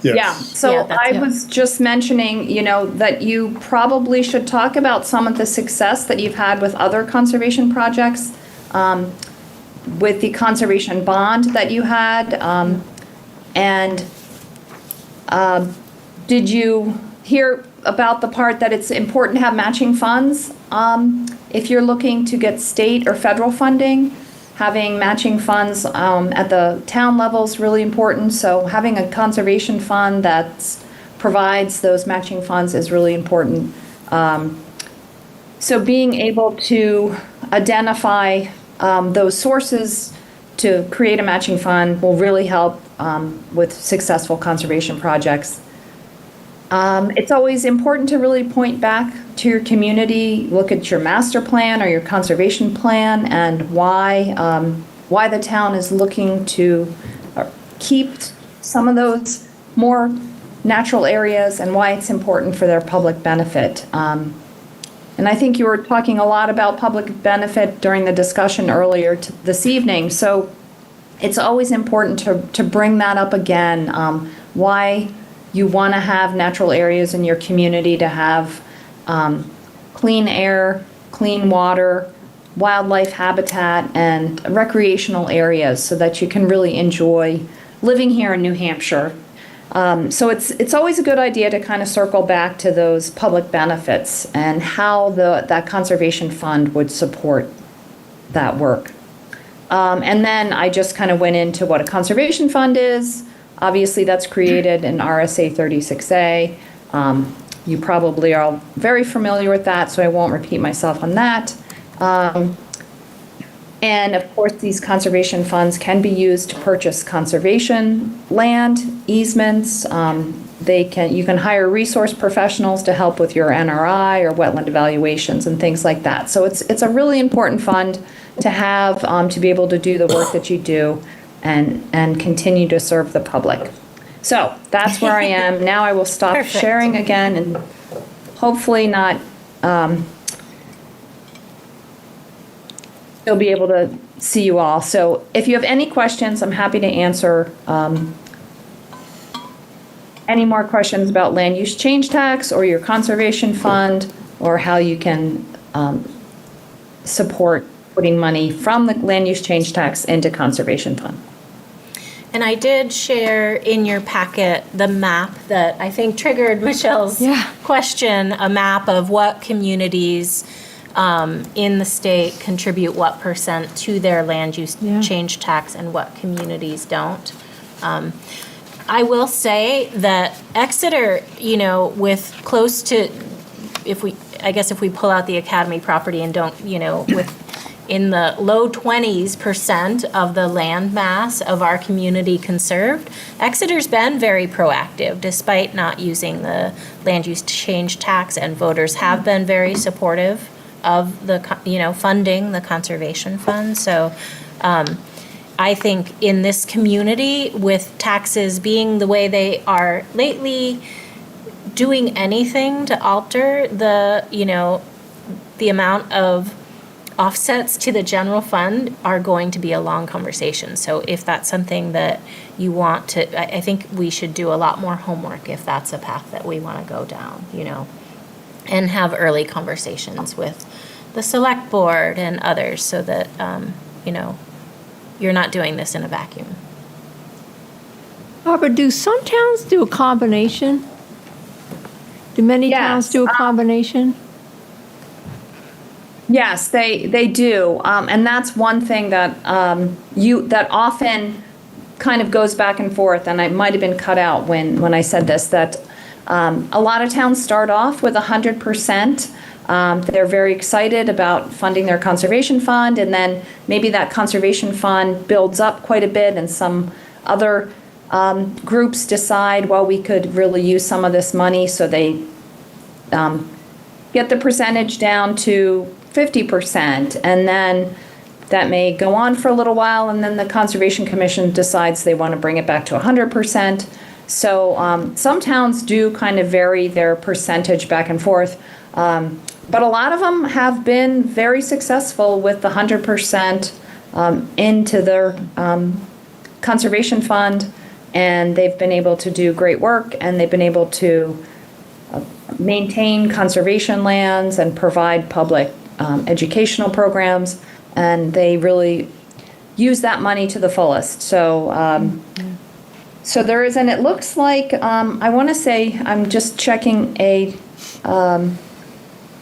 Yes. yeah. So Yeah, that's- I was just mentioning, that you probably should talk about some of the success that you've had with other conservation projects, with the conservation bond that you had. And did you hear about the part that it's important to have matching funds? If you're looking to get state or federal funding, having matching funds at the town level is really important. So having a conservation fund that provides those matching funds is really important. So being able to identify those sources to create a matching fund will really help with successful conservation projects. It's always important to really point back to your community, look at your master plan or your conservation plan and why the town is looking to keep some of those more natural areas and why it's important for their public benefit. And And I think you were talking a lot about public benefit during the discussion earlier this evening. So it's always important to bring that up again, why you want to have natural areas in your community, to have clean air, clean water, wildlife habitat, and recreational areas so that you can really enjoy living here in New Hampshire. So it's always a good idea to kind of circle back to those public benefits and how that conservation fund would support that work. And then I just kind of went into what a conservation fund is. Obviously, that's created in RSA 36A. You probably are all very familiar with that, so I won't repeat myself on that. And of course, these conservation funds can be used to purchase conservation land, easements. You can hire resource professionals to help with your NRI or wetland evaluations and things like that. So it's a really important fund to have to be able to do the work that you do and continue to serve the public. So that's where I am. Now I will stop Perfect. sharing again and hopefully not still be able to see you all. So if you have any questions, I'm happy to answer any more questions about land use change tax or your conservation fund, or how you can support putting money from the land use change tax into conservation fund. And I did share in your packet the map that I think triggered Michelle's question, a map of what communities in the state contribute what % to their land use change tax and what communities don't. I will say that Exeter, with close to, if we pull out the Academy property and don't, with in the low 20s% of the land mass of our community conserved, Exeter's been very proactive despite not using the land use change tax, and voters have been very supportive of the, funding the conservation fund. So I think in this community, with taxes being the way they are lately, doing anything to alter the, the amount of offsets to the general fund are going to be a long conversation. So if that's something that you want to, I think we should do a lot more homework if that's a path that we want to go down, and have early conversations with the select board and others so that, you're not doing this in a vacuum. Barbara, do some towns do a combination? Do many towns do a combination? Yes, they do, and that's one thing that that often kind of goes back and forth. And I might have been cut out when I said this. That a lot of towns start off with 100%. They're very excited about funding their conservation fund, and then maybe that conservation fund builds up quite a bit, and some other groups decide, well, we could really use some of this money, so they get the percentage down to 50%, and then that may go on for a little while, and then the Conservation Commission decides they want to bring it back to 100%. So some towns do kind of vary their percentage back and forth, but a lot of them have been very successful with the 100% into their conservation fund, and they've been able to do great work, and they've been able to maintain conservation lands and provide public educational programs, and they really use that money to the fullest. So, so there is, and it looks like, I want to say, I'm just checking a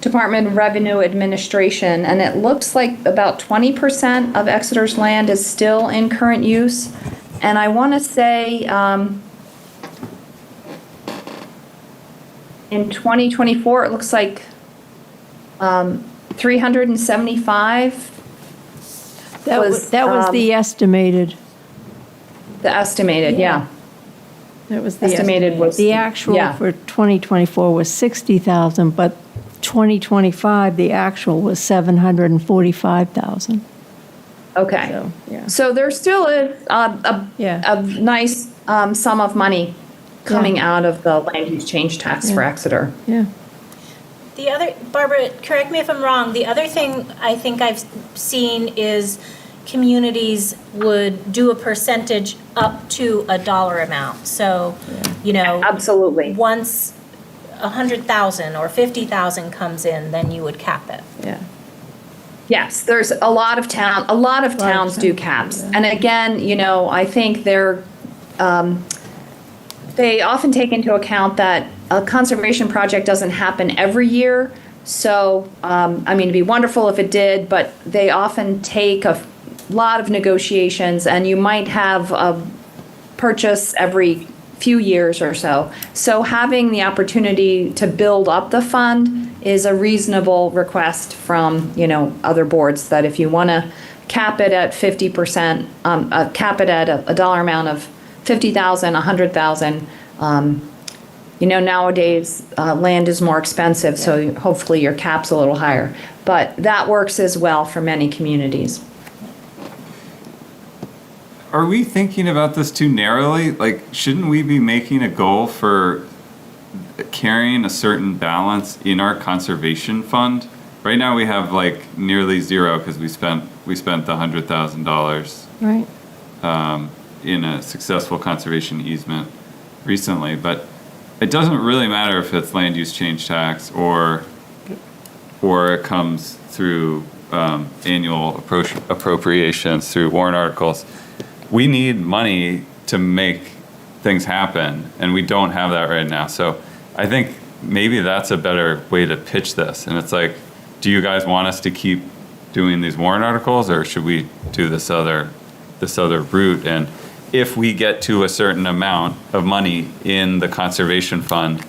Department of Revenue Administration, and it looks like about 20% of Exeter's land is still in current use. And I want to say in 2024, it looks like 375. That was the estimated. The estimated, yeah. That was the estimated. The actual for 2024 was 60,000, but 2025, the actual was 745,000. Okay. So, yeah. So there still is a nice sum of money coming out of the land use change tax for Exeter. Yeah. The other, Barbara, correct me if I'm wrong, the other thing I think I've seen is communities would do a percentage up to a dollar amount. So, you know. Absolutely. Once 100,000 or 50,000 comes in, then you would cap it. Yeah. Yes, there's a lot of towns do caps. And again, you know, I think they often take into account that a conservation project doesn't happen every year. So, I mean, it'd be wonderful if it did, but they often take a lot of negotiations, and you might have a purchase every few years or so. So having the opportunity to build up the fund is a reasonable request from, you know, other boards, that if you want to cap it at 50%, cap it at a dollar amount of 50,000, 100,000. You know, nowadays, land is more expensive, so hopefully your cap's a little higher. But that works as well for many communities. Are we thinking about this too narrowly? Like, shouldn't we be making a goal for carrying a certain balance in our conservation fund? Right now we have like nearly zero because we spent the $100,000 Right. In a successful conservation easement recently, but it doesn't really matter if it's land use change tax or it comes through annual appropriations through warrant articles. We need money to make things happen, and we don't have that right now. So I think maybe that's a better way to pitch this. And it's like, do you guys want us to keep doing these warrant articles, or should we do this other route? And if we get to a certain amount of money in the conservation fund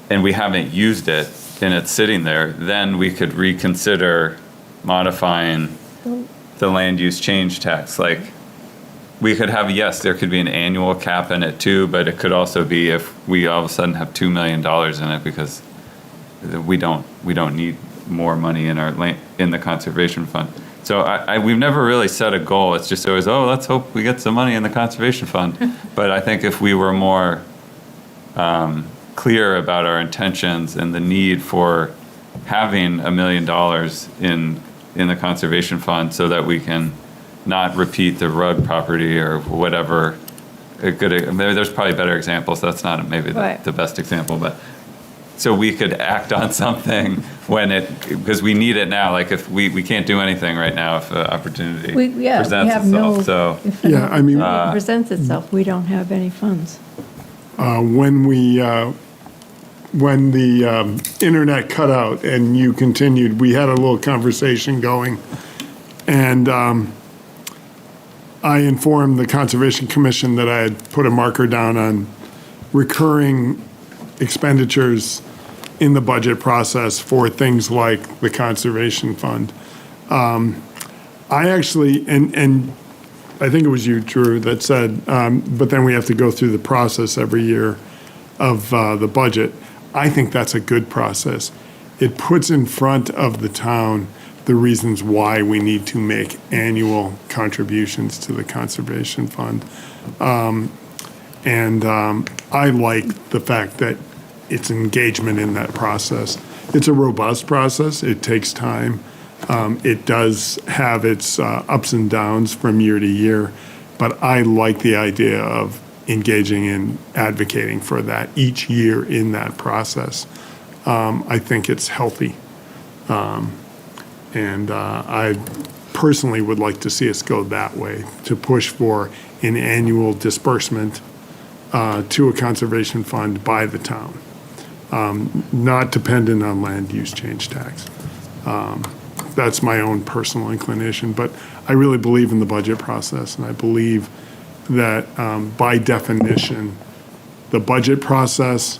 and we haven't used it and it's sitting there, then we could reconsider modifying the land use change tax. Like, we could have, yes, there could be an annual cap in it too, but it could also be if we all of a sudden have $2 million in it because we don't need more money in in the conservation fund. So we've never really set a goal. It's just always, let's hope we get some money in the conservation fund. But I think if we were more clear about our intentions and the need for having $1 million in the conservation fund so that we can not repeat the rug property or whatever. There's probably better examples. That's not maybe the best example, but so we could act on something because we need it now. Like, if we can't do anything right now if an opportunity presents itself. If I mean, it presents itself, we don't have any funds. When the internet cut out and you continued, we had a little conversation going, and I informed the Conservation Commission that I had put a marker down on recurring expenditures in the budget process for things like the Conservation Fund. I actually, and I think it was you, Drew, that said, but then we have to go through the process every year of the budget. I think that's a good process. It puts in front of the town the reasons why we need to make annual contributions to the Conservation Fund. And I like the fact that it's engagement in that process. It's a robust process. It takes time. It does have its ups and downs from year to year, but I like the idea of engaging in advocating for that each year in that process. I think it's healthy. And I personally would like to see us go that way, to push for an annual disbursement to a conservation fund by the town, not dependent on land use change tax. That's my own personal inclination, but I really believe in the budget process, and I believe that by definition, the budget process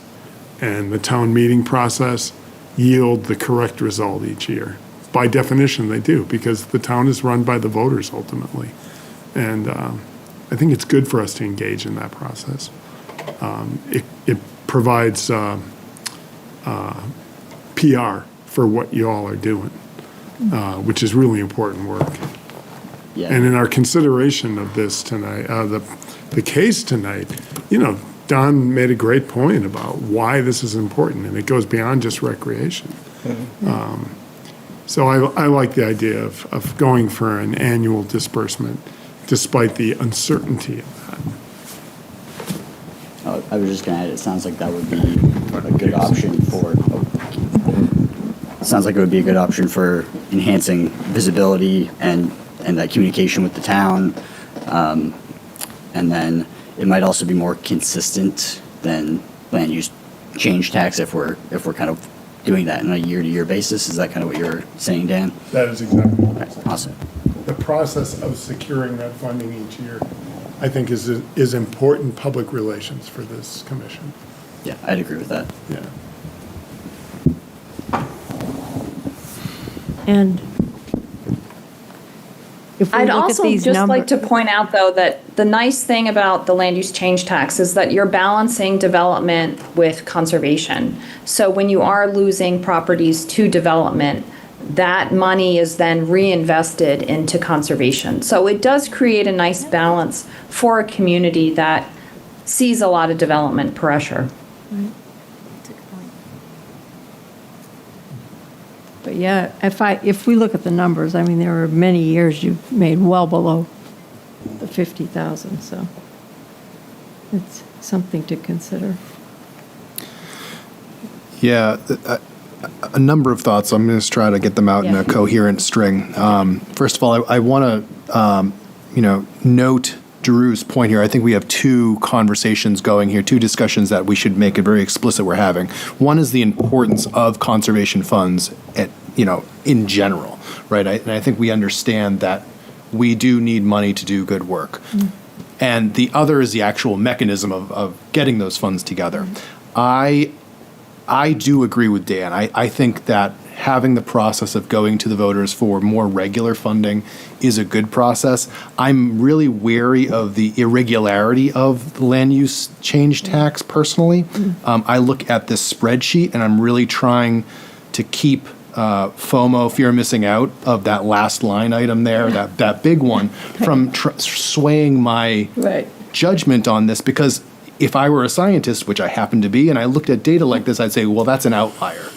and the town meeting process yield the correct result each year. By definition, they do, because the town is run by the voters ultimately. And I think it's good for us to engage in that process. It provides PR for what you all are doing, which is really important work. Yeah. And in our consideration of this tonight, the case tonight, you know, Don made a great point about why this is important, and it goes beyond just recreation. So I like the idea of going for an annual disbursement, despite the uncertainty of that. I was just going to add, it sounds like that would be a good option for, sounds like it would be a good option for enhancing visibility and that communication with the town. And then it might also be more consistent than land use change tax if we're kind of doing that on a year-to-year basis. Is that kind of what you're saying, Dan? That is exactly what I'm saying. Awesome. The process of securing that funding each year, I think, is important public relations for this commission. Yeah, I'd agree with that. Yeah. And if we I'd look at also these just like numbers, to point out, though, that the nice thing about the land use change tax is that you're balancing development with conservation. So when you are losing properties to development, that money is then reinvested into conservation. So it does create a nice balance for a community that sees a lot of development pressure. but yeah, if we look at the numbers, I mean, there are many years you've made well below the 50,000, so it's something to consider. Yeah, a number of thoughts. I'm going to try to get them out in a coherent string. First of all, I want to, note Drew's point here. I think we have two conversations going here, two discussions that we should make it very explicit we're having. One is the importance of conservation funds in general, right? And I think we understand that we do need money to do good work. And the other is the actual mechanism of getting those funds together. I do agree with Dan. I think that having the process of going to the voters for more regular funding is a good process. I'm really wary of the irregularity of the land use change tax personally. I look at this spreadsheet and I'm really trying to keep FOMO, fear of missing out, of that last line item there, that big one, from swaying my judgment on this, because if I were a scientist, which I happen to be, and I looked at data like this, I'd say, well, that's an outlier.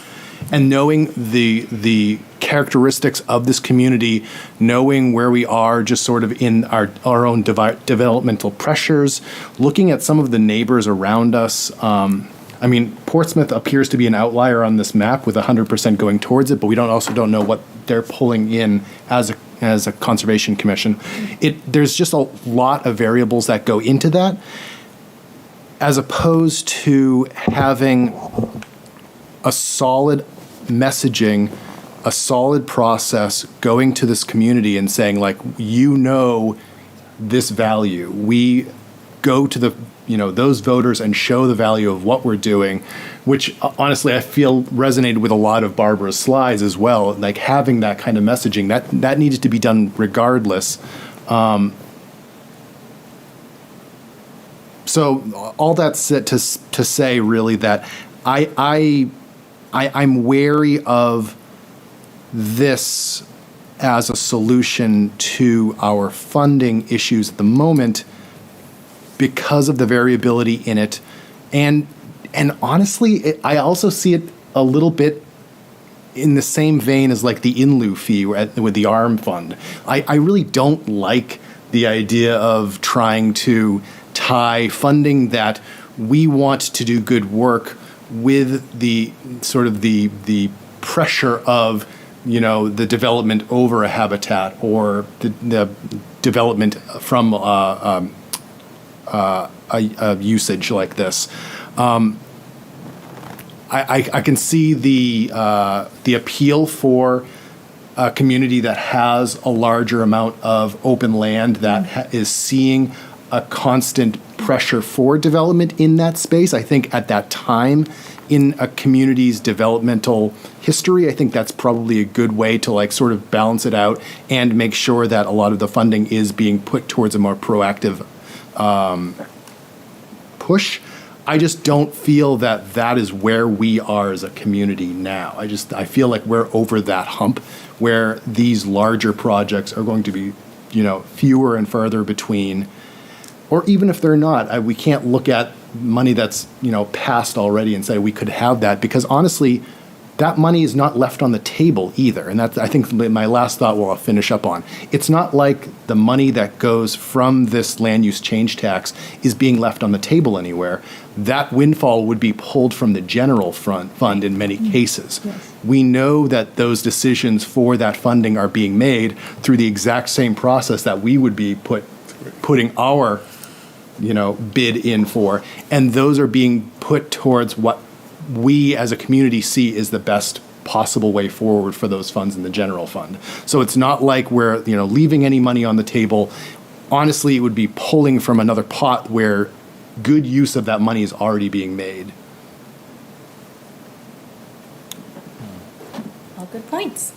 And knowing the characteristics of this community, knowing where we are just sort of in our own developmental pressures, looking at some of the neighbors around us. I mean, Portsmouth appears to be an outlier on this map with 100% going towards it, but we also don't know what they're pulling in as a conservation commission. There's just a lot of variables that go into that, as opposed to having a solid messaging, a solid process going to this community and saying, like, this value. We go to those voters and show the value of what we're doing, which honestly I feel resonated with a lot of Barbara's slides as well. Like, having that kind of messaging, that needed to be done regardless. So all that's to say really that I'm wary of this as a solution to our funding issues at the moment because of the variability in it. And honestly, I also see it a little bit in the same vein as like the in lieu fee with the ARM fund. I really don't like the idea of trying to tie funding that we want to do good work with the sort of the pressure of the development over a habitat or the development from a usage like this. I can see the appeal for a community that has a larger amount of open land that is seeing a constant pressure for development in that space. I think at that time in a community's developmental history, I think that's probably a good way to like sort of balance it out and make sure that a lot of the funding is being put towards a more proactive push. I just don't feel that is where we are as a community now. I feel like we're over that hump where these larger projects are going to be, fewer and further between. Or even if they're not, we can't look at money that's, passed already and say we could have that, because honestly, that money is not left on the table either. And that's, I think, my last thought I'll finish up on. It's not like the money that goes from this land use change tax is being left on the table anywhere. That windfall would be pulled from the general fund in many cases. Yes. We know that those decisions for that funding are being made through the exact same process that we would be putting our bid in for, and those are being put towards what we as a community see is the best possible way forward for those funds in the general fund. So it's not like we're leaving any money on the table. Honestly, it would be pulling from another pot where good use of that money is already being made. All good points.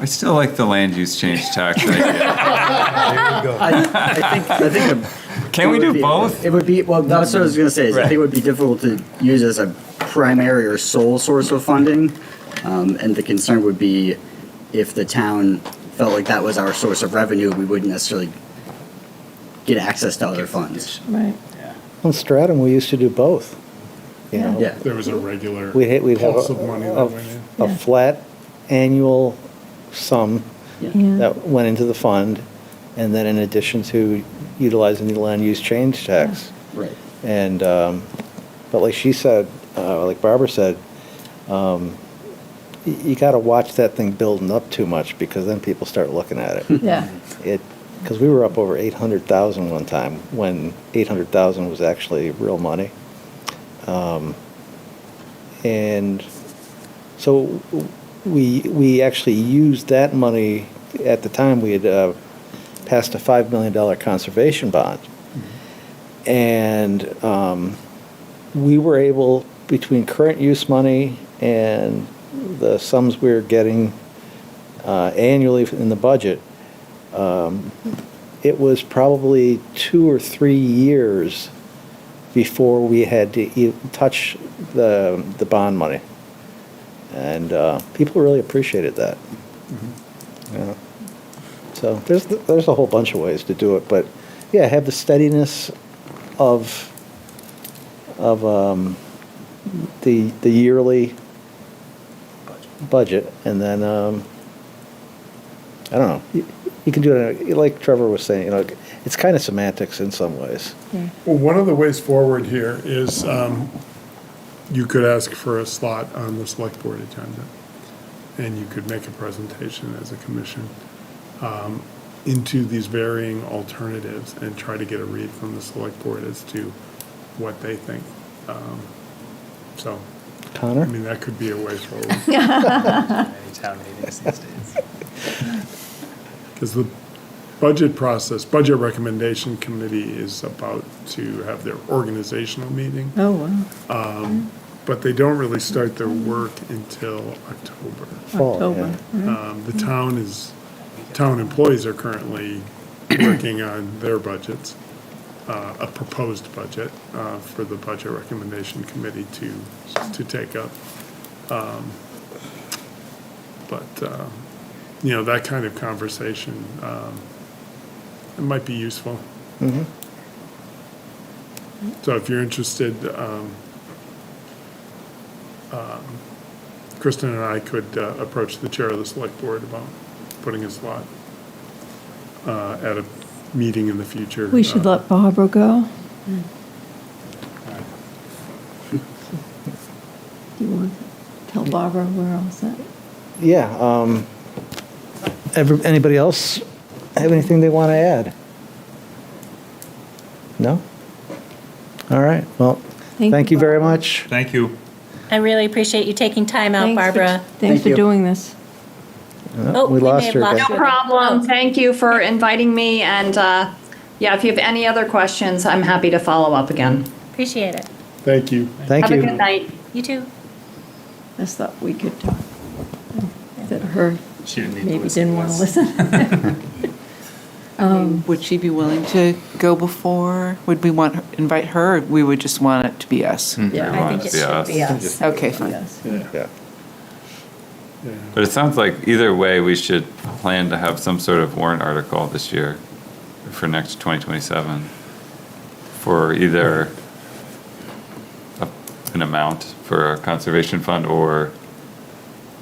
I still like the land use change tax idea. I think. Can we do both? It would be, well, that's what I was going to say, is I think it would be difficult to use as a primary or sole source of funding. And the concern would be if the town felt like that was our source of revenue, we wouldn't necessarily get access to other funds. Right. On Stratham, we used to do both. Yeah. There was a regular We'd have pulse of money that went in. a flat annual sum Yeah. that went into the fund, and then in addition to utilizing the land use change tax. Right. And, but like she said, like Barbara said, you got to watch that thing building up too much, because then people start looking at it. Yeah. Because we were up over 800,000 one time, when 800,000 was actually real money. And so we actually used that money. At the time, we had passed a $5 million conservation bond. And we were able, between current use money and the sums we were getting annually in the budget, it was probably 2 or 3 years before we had to touch the bond money. And people really appreciated that. Yeah. So there's a whole bunch of ways to do it, but yeah, have the steadiness of the yearly budget, and then I don't know. You can do it like Trevor was saying. It's kind of semantics in some ways. Well, one of the ways forward here is you could ask for a slot on the select board agenda, and you could make a presentation as a commission into these varying alternatives and try to get a read from the select board as to what they think. So, Connor? I mean, that could be a way forward. Many town meetings these days. Because the budget process, budget recommendation committee is about to have their organizational meeting. Oh, wow. But they don't really start their work until October. Fall, October. yeah. Right. The town employees are currently working on their budgets, a proposed budget for the budget recommendation committee to take up. But that kind of conversation, it might be useful. Mhm. So if you're interested, Kristen and I could approach the chair of the select board about putting a slot at a meeting in the future. We should let Barbara go. Do you want to tell Barbara we're all set? Yeah. Anybody else have anything they want to add? No? All right. Well, thank you very much. Thank you. I really appreciate you taking time out, Barbara. Thanks for doing this. Oh, we we may lost have her lost again. No you. problem. Thank you for inviting me, and if you have any other questions, I'm happy to follow up again. Appreciate it. Thank you. Thank Have you. a good night. You too. I just thought we could talk. That her She didn't need to maybe listen didn't to want to us. listen. Would she be willing to go before? Would we invite her, or we would just want it to be us? Yeah, I think it should be us. Okay, fine. Yes. Yeah. But it sounds like either way, we should plan to have some sort of warrant article this year for next 2027 for either an amount for a conservation fund or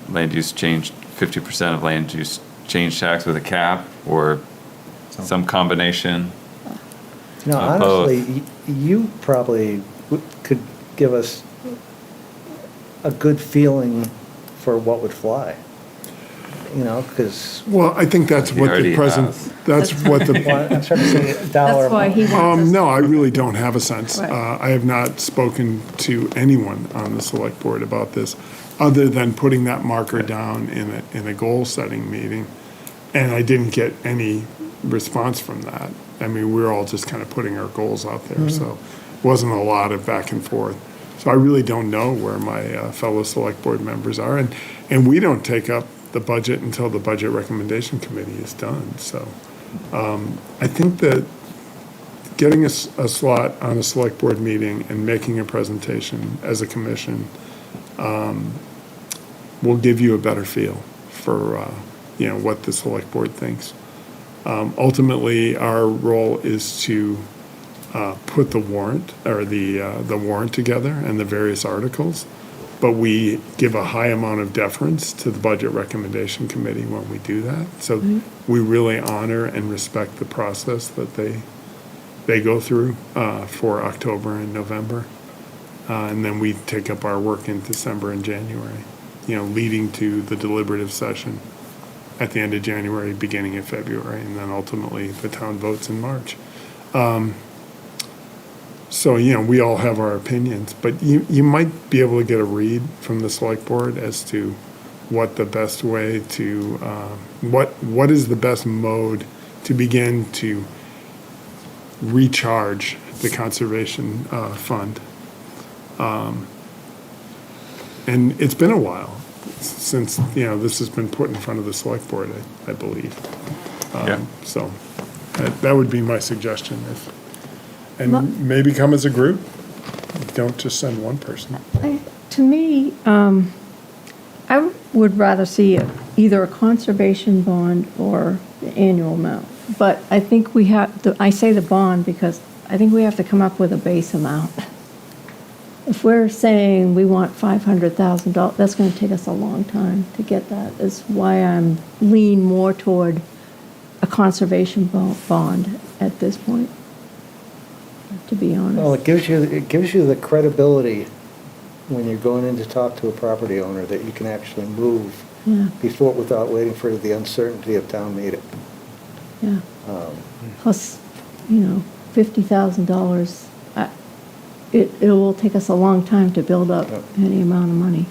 land use change, 50% of land use change tax with a cap or some combination. You know, of both. honestly, you probably could give us a good feeling for what would fly. You know, because Well, I think that's He what the already present, has. that's what the. I'm trying to say a dollar. That's why he wants us. No, I really don't have a sense. Right. I have not spoken to anyone on the select board about this, other than putting that marker down in a goal-setting meeting. And I didn't get any response from that. I mean, we're all just kind of putting our goals out there, so it wasn't a lot of back and forth. So I really don't know where my fellow select board members are, and we don't take up the budget until the Budget Recommendation Committee is done. So I think that getting a slot on a select board meeting and making a presentation as a commission will give you a better feel for what the select board thinks. Ultimately, our role is to put the warrant or the warrant together and the various articles, but we give a high amount of deference to the Budget Recommendation Committee when we do that. So we really honor and respect the process that they go through for October and November. And then we take up our work in December and January, leading to the deliberative session at the end of January, beginning of February, and then ultimately the town votes in March. So, we all have our opinions, but you might be able to get a read from the select board as to what the best way to, what is the best mode to begin to recharge the conservation fund. And it's been a while since, this has been put in front of the select board, I believe. Yeah. So that would be my suggestion. And maybe come as a group. Don't just send one person. To me, I would rather see either a conservation bond or the annual amount. But I think we have, I say the bond because I think we have to come up with a base amount. If we're saying we want $500,000, that's going to take us a long time to get that. Is why I'm lean more toward a conservation bond at this point, to be honest. Well, it gives you the credibility when you're going in to talk to a property owner that you can actually move before, without waiting for the uncertainty of town meeting. Yeah. Plus, $50,000. It will take us a long time to build up any amount of money.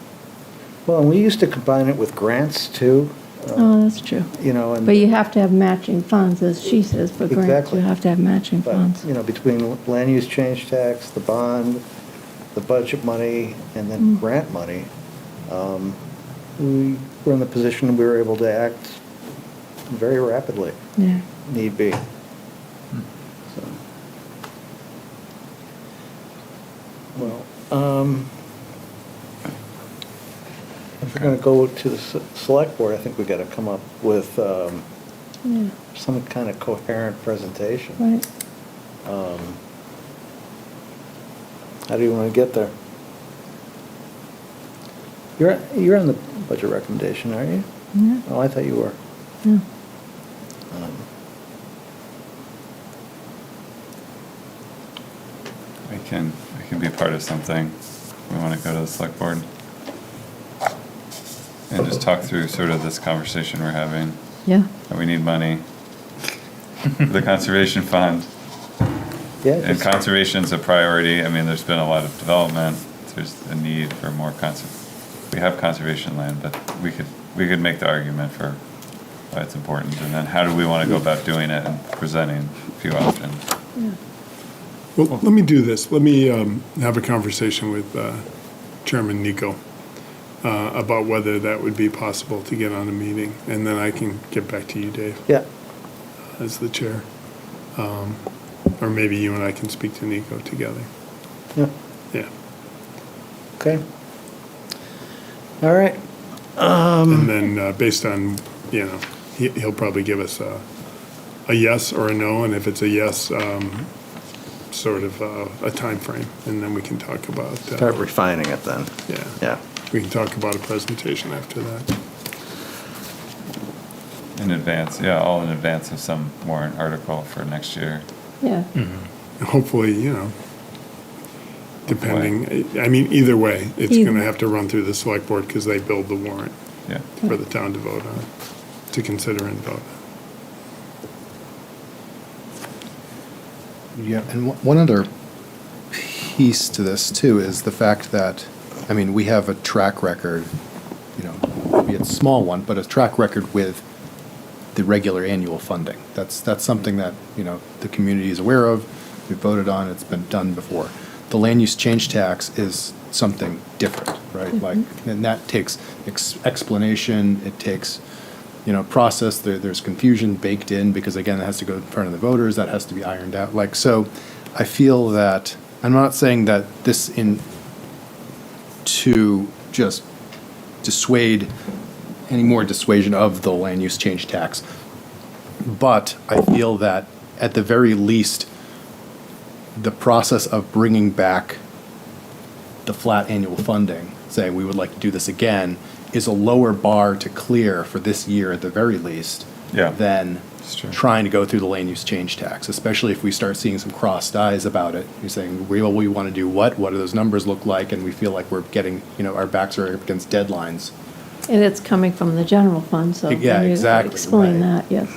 Well, and we used to combine it with grants too. Oh, that's true. And But you have to have matching funds, as she says, for grants, Exactly. you have to have matching but, funds. between land use change tax, the bond, the budget money, and then grant money, we were in the position we were able to act very rapidly, Yeah. need be. So. Well, if we're going to go to the select board, I think we got to come up with some kind of coherent presentation. Right. How do you want to get there? You're on the budget recommendation, aren't you? Yeah. Oh, I thought you were. Yeah. I can be part of something. We want to go to the select board and just talk through sort of this conversation we're having. Yeah. That we need money for the conservation fund. Yeah. And conservation's a priority. I mean, there's been a lot of development. There's a need for more we have conservation land, but we could make the argument for why it's important. And then how do we want to go about doing it and presenting a few options? Yeah. Well, let me do this. Let me have a conversation with Chairman Nico about whether that would be possible to get on a meeting, and then I can get back to you, Dave. Yeah. As the chair. Or maybe you and I can speak to Nico together. Yeah. Yeah. Okay. All right. And then based on, he'll probably give us a yes or a no, and if it's a yes, sort of a time frame, and then we can talk about. Start refining it then. Yeah. Yeah. We can talk about a presentation after that. In advance, yeah, all in advance of some warrant article for next year. Yeah. Hopefully, depending, I mean, either way, it's going to have to run through the select board because they build the warrant Yeah. for the town to vote on, to consider and vote. Yeah, and one other piece to this too is the fact that, I mean, we have a track record, maybe it's a small one, but a track record with the regular annual funding. That's something that, the community is aware of, we voted on, it's been done before. The land use change tax is something different, right? Like, and that takes explanation, it takes, process, there's confusion baked in, because again, it has to go in front of the voters, that has to be ironed out. Like, so I feel that, I'm not saying that this to just dissuade any more dissuasion of the land use change tax, but I feel that at the very least, the process of bringing back the flat annual funding, saying we would like to do this again, is a lower bar to clear for this year at the very least than trying to go through the land use change tax, especially if we start seeing some crossed eyes about it. You're saying, we want to do what do those numbers look like? And we feel like we're getting, our backs are up against deadlines. And it's coming from the general fund, so. Yeah, you exactly, explain right. that, yes.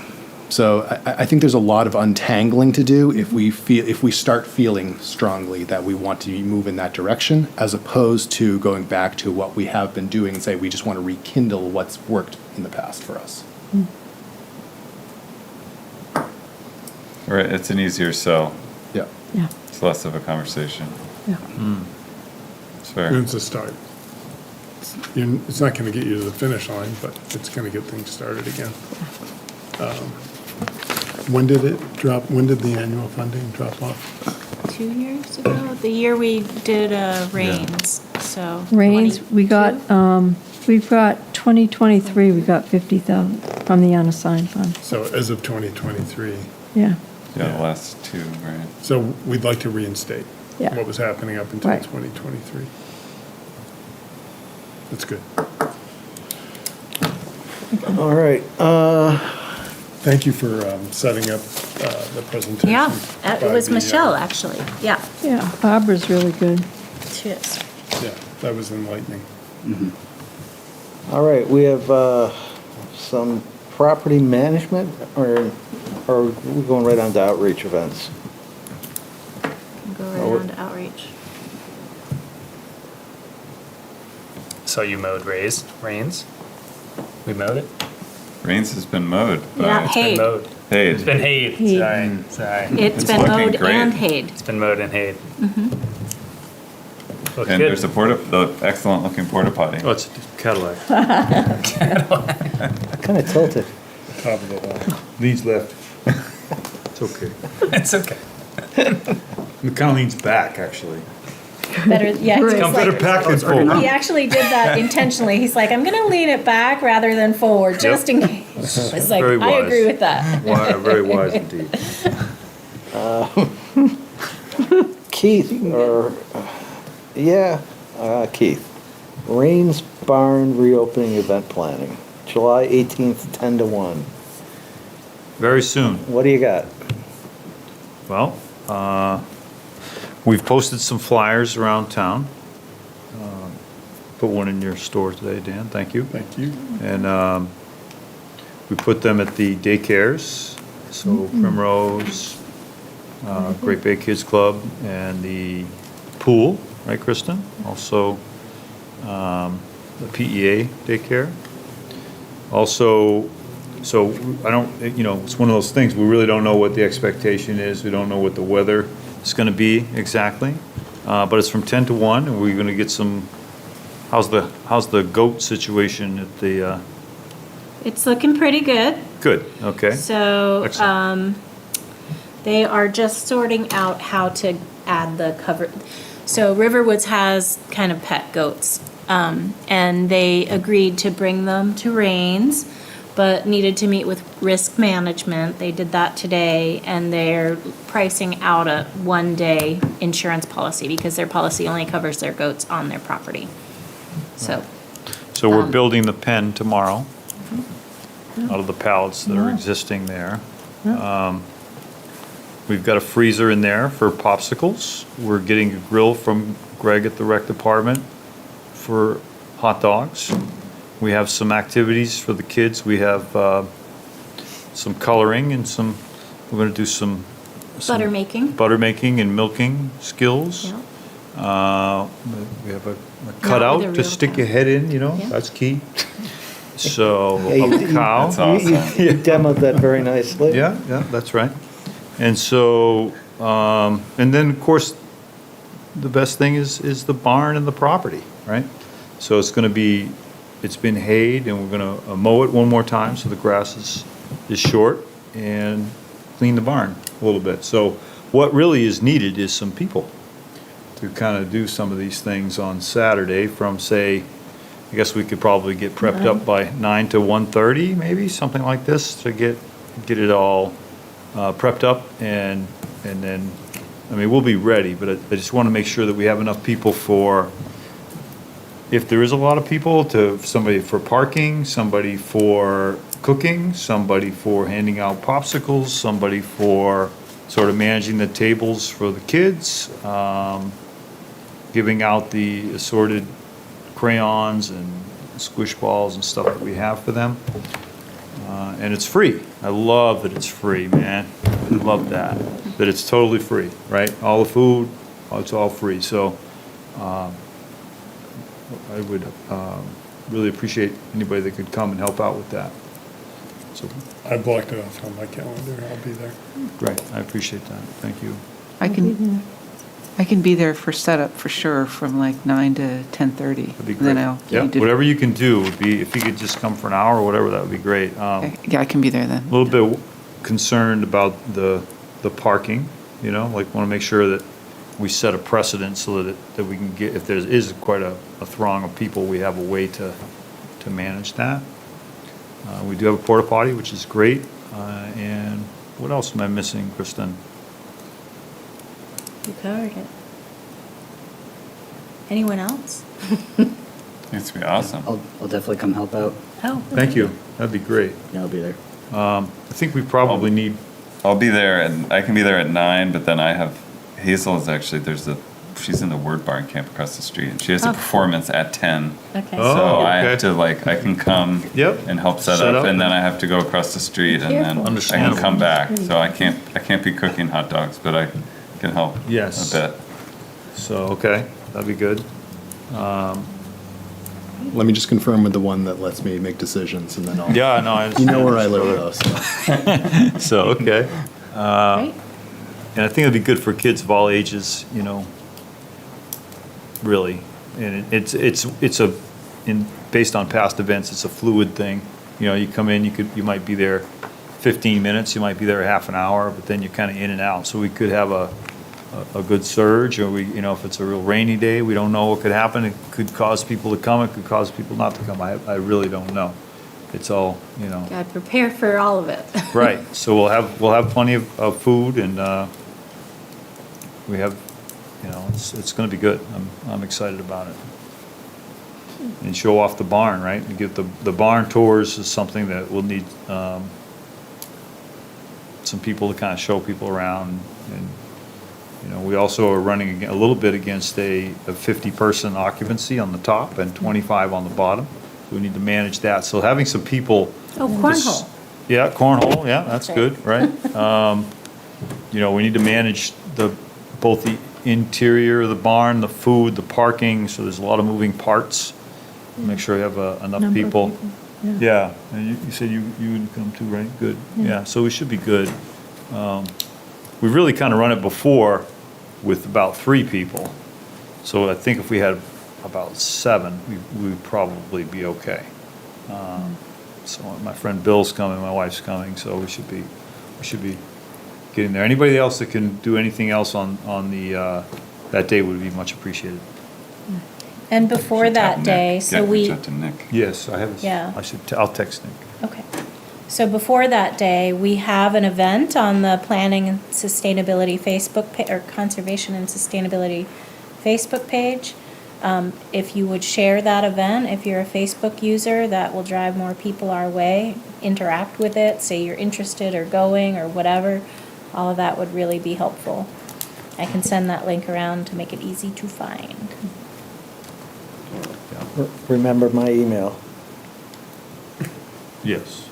So I think there's a lot of untangling to do if we start feeling strongly that we want to move in that direction, as opposed to going back to what we have been doing and say we just want to rekindle what's worked in the past for us. Right, it's an easier sell. Yeah. Yeah. It's less of a conversation. Yeah. It's fair. It's a start. It's not going to get you to the finish line, but it's going to get things started again. When did it drop? When did the annual funding drop off? 2 years ago, the year we did rains, so. Rains, 22? we've got 2023, we got 50,000 from the unassigned fund. So as of 2023. Yeah. Yeah, the last two, right? So we'd like to reinstate Yeah. what was happening up until Right. 2023. That's good. All right. Thank you for setting up the presentation. Yeah, it by was the, Michelle, actually, yeah. Yeah, Barbara's really good. She is. Yeah, that was enlightening. All right, we have some property management, or are we going right on to outreach events? Go right on to outreach. So you mowed rains? We mowed it? Rains has been mowed. Yeah, It's been hayed. mowed. Hayed. It's been hayed, Hayed. sorry. It's been looking mowed great. and hayed. It's been mowed and hayed. Looks And good. there's the excellent looking porta potty. Oh, it's a Cadillac. Kind of tilted. Top of the line. Leans left. It's okay. It's okay. Colleen's back, actually. Better, yeah. Right. he's Come like- better packed and full. He actually did that intentionally. He's like, I'm gonna lean it back rather than forward, just in case. It's like, Very I wise. agree with that. Very wise indeed. Keith, Keith. Rains Barn reopening event planning, July 18th, 10 to 1. Very soon. What do you got? Well, we've posted some flyers around town. Put one in your store today, Dan, thank you. Thank you. And we put them at the daycares, so Primrose, Great Bay Kids Club, and the pool, right, Kristen? Also, the PEA daycare. Also, so I don't, it's one of those things, we really don't know what the expectation is. We don't know what the weather is going to be exactly. But it's from 10 to 1, and we're going to get some, how's the goat situation at the, It's looking pretty good. good, okay. So, Excellent. they are just sorting out how to add the cover. So Riverwoods has kind of pet goats And they agreed to bring them to Rains, but needed to meet with risk management. They did that today, and they're pricing out a one-day insurance policy because their policy only covers their goats on their property. So, So we're building the pen tomorrow out of the pallets that are existing there. We've got a freezer in there for popsicles. We're getting a grill from Greg at the rec department for hot dogs. We have some activities for the kids. We have some coloring and we're going to do some butter making. butter making and milking skills. Yeah. We have a cutout with a to real stick cow. your head in, Yeah. that's key. So, Yeah, a cow. You demoed that very nicely. Yeah, that's right. And so, and then, of course, the best thing is the barn and the property, right? So it's been hayed, and we're gonna mow it one more time, so the grass is short, and clean the barn a little bit. So what really is needed is some people to kind of do some of these things on Saturday from, say, I guess we could probably get prepped up by 9 to 1:30, maybe, something like this, to get it all prepped up, and then, I mean, we'll be ready, but I just want to make sure that we have enough people for, if there is a lot of people, somebody for parking, somebody for cooking, somebody for handing out popsicles, somebody for sort of managing the tables for the kids, giving out the assorted crayons and squish balls and stuff that we have for them. And it's free. I love that it's free, man. I love that it's totally free, right? All the food, it's all free. So I would really appreciate anybody that could come and help out with that. So, I blocked it off on my calendar. I'll be there. great, I appreciate that. Thank you. I can be there for setup for sure from like 9 to 10:30. That'd be Then great. I'll Yeah, need to- whatever you can do would be, if you could just come for an hour or whatever, that would be great. Okay, yeah, I can be there then. A little bit concerned about the parking, like want to make sure that we set a precedent so that we can get, if there is quite a throng of people, we have a way to manage that. We do have a porta potty, which is great. And what else am I missing, Kristen? You covered it. Anyone else? It's gonna be awesome. I'll definitely come help out. Oh. Thank you. That'd be great. Yeah, I'll be there. I think we probably need, I'll be there, and I can be there at 9, but then I have, Hazel is actually, she's in the Word Barn camp across the street, and she has a Oh. performance at 10. Okay. Oh. So I have okay. to, I can come Yep. and help set Set up, up. and then I have to go across the street, and then Careful. I can Understandable. come back. So I can't be cooking hot dogs, but I can help Yes. a bit. so, okay, that'd be good. Let me just confirm with the one that lets me make decisions, and then I'll. Yeah, no, I You understand. know where I live, though, so. So, okay. Right? And I think it'd be good for kids of all ages, really. And based on past events, it's a fluid thing. You come in, you might be there 15 minutes, you might be there a half an hour, but then you're kind of in and out. So we could have a good surge, or if it's a real rainy day, we don't know what could happen. It could cause people to come, it could cause people not to come. I really don't know. It's all, Gotta prepare for all of it. right. So we'll have plenty of food, and we have, it's going to be good. I'm excited about it. And show off the barn, right? And give the barn tours is something that we'll need some people to kind of show people around. And we also are running a little bit against a 50-person occupancy on the top and 25 on the bottom. We need to manage that. So having some people. Oh, cornhole. Yeah, cornhole, yeah, that's Right. good, right? We need to manage both the interior of the barn, the food, the parking, so there's a lot of moving parts. Make sure we have enough Number of people. people, Yeah, and you said you would come too, right? Good, yeah, so we should be good. We've really kind of run it before with about 3 people. So I think if we had about 7, we would probably be okay. So my friend Bill's coming, my wife's coming, so we should be getting there. Anybody else that can do anything else on the that day would be much appreciated. And before that day, so we, Yes, I have. Yeah. I'll text Nick. okay. So before that day, we have an event on the Planning and Sustainability Facebook or Conservation and Sustainability Facebook page. If you would share that event, if you're a Facebook user, that will drive more people our way. Interact with it, say you're interested or going or whatever. All of that would really be helpful. I can send that link around to make it easy to find. Remember my email. Yes.